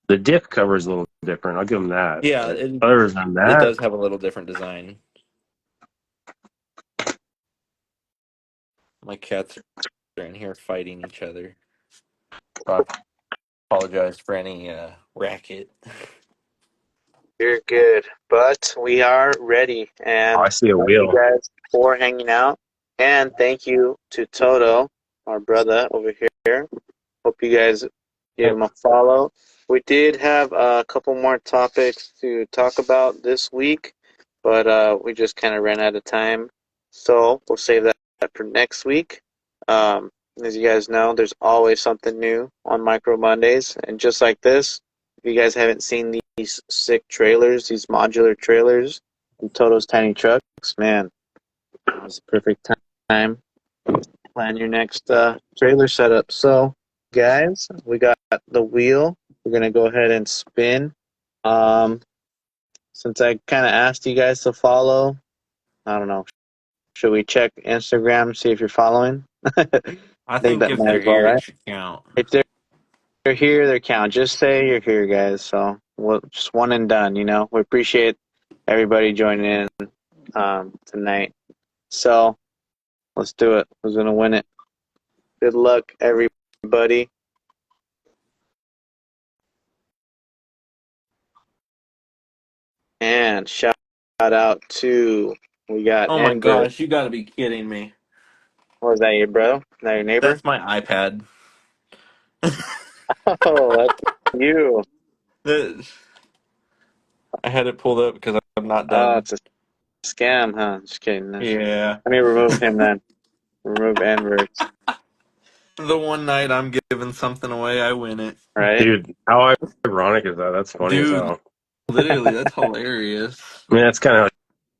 The diff cover is a little different. I'll give them that. Yeah, But other than it that, does have a little different design. My cats are in here fighting each other. I apologize for any racket. You're good, but we are ready. And I see a thank you wheel. guys for hanging out. And thank you to Toto, our brother over here. Hope you guys give him a follow. We did have a couple more topics to talk about this week, but we just kind of ran out of time. So we'll save that for next week. As you guys know, there's always something new on Micro Mondays. And just like this, if you guys haven't seen these sick trailers, these modular trailers from Toto's Tiny Trucks, man, it's a perfect time to plan your next trailer setup. So, guys, we got the wheel. We're going to go ahead and spin. Since I kind of asked you guys to follow, I don't know. Should we check Instagram, see if you're following? I I think think that if might they're as well, here, it right? should count. If they're here, they count. Just say you're here, guys. So we'll just one and done. You know, we appreciate everybody joining in tonight. So let's do it. Who's gonna win it? Good luck, everybody. And shout out to we got Oh my Enver. gosh, you got to be kidding me! What was that, your brother? Is that your neighbor? That's my iPad. Oh, that's you. That- I had it pulled up because I'm not Oh, done. it's a scam, huh? Just kidding. Let Yeah. me remove him then. Remove Enver. The one night I'm giving something away, I win it. Right? Dude, how ironic is that? That's funny as Dude, hell. literally, that's hilarious. I mean, that's kind of how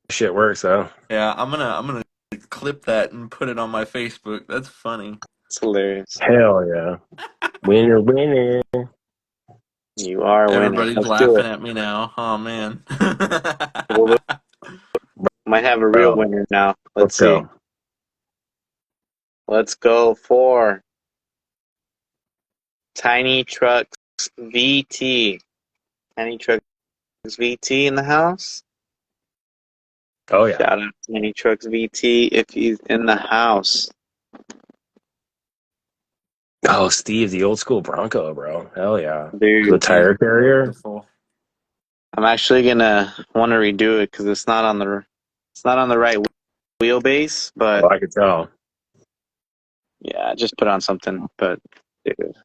shit works, though. Yeah, I'm gonna clip that and put it on my Facebook. That's funny. It's hilarious. Hell yeah. Winner, winner. You are winning. Everybody's Let's do laughing it. at me now. Oh man. We'll might have a real Bro, winner now. Let's let's see. go. Let's go for Tiny Trucks VT. Tiny Trucks VT in the house. Oh, yeah. Shout out to Tiny Trucks VT if he's in the house. Oh, Steve, the old school Bronco, bro. Hell yeah. The Dude, tire carrier. Beautiful. I'm actually gonna want to redo it because it's not on the right wheelbase. But Oh, I could tell. yeah, I just put on something. But dude,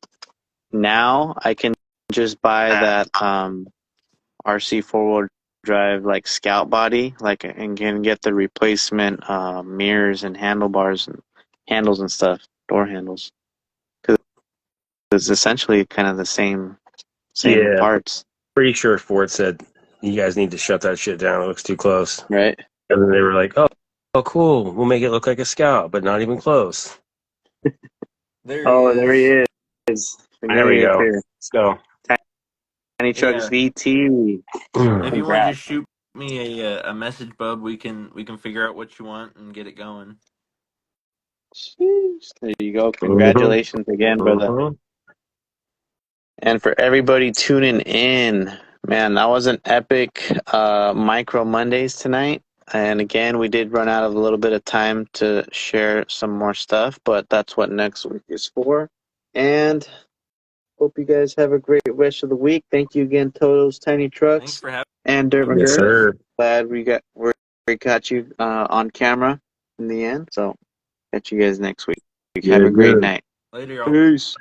now I can just buy that RC four-wheel drive like Scout body, like, and can get the replacement mirrors and handlebars and handles and stuff, door handles, because it's essentially kind of the same Yeah. parts, Pretty sure Ford said, you guys need to shut that shit down. It looks too close. right? And then they were like, oh, cool. We'll make it look like a Scout, but not even close. There he Oh, there is. he is. There we go. Here. Let's go. Tiny Trucks Yeah. VT. If you want to Congrats. just shoot me a message, bub, we can figure out what you want and get it going. Sheesh. There you go. Mhm. Congratulations again, brother. Mhm. And for everybody tuning in, man, that was an epic Micro Mondays tonight. And again, we did run out of a little bit of time to share some more stuff, but that's what next week is for. And hope you guys have a great rest of the week. Thank you again, Toto's Tiny Thanks Trucks. for having And Dirt Yes, McGurk, sir. glad we got you on camera in the end. So catch you guys next week. Have Yeah, a great good. night. Later, y'all. Peace.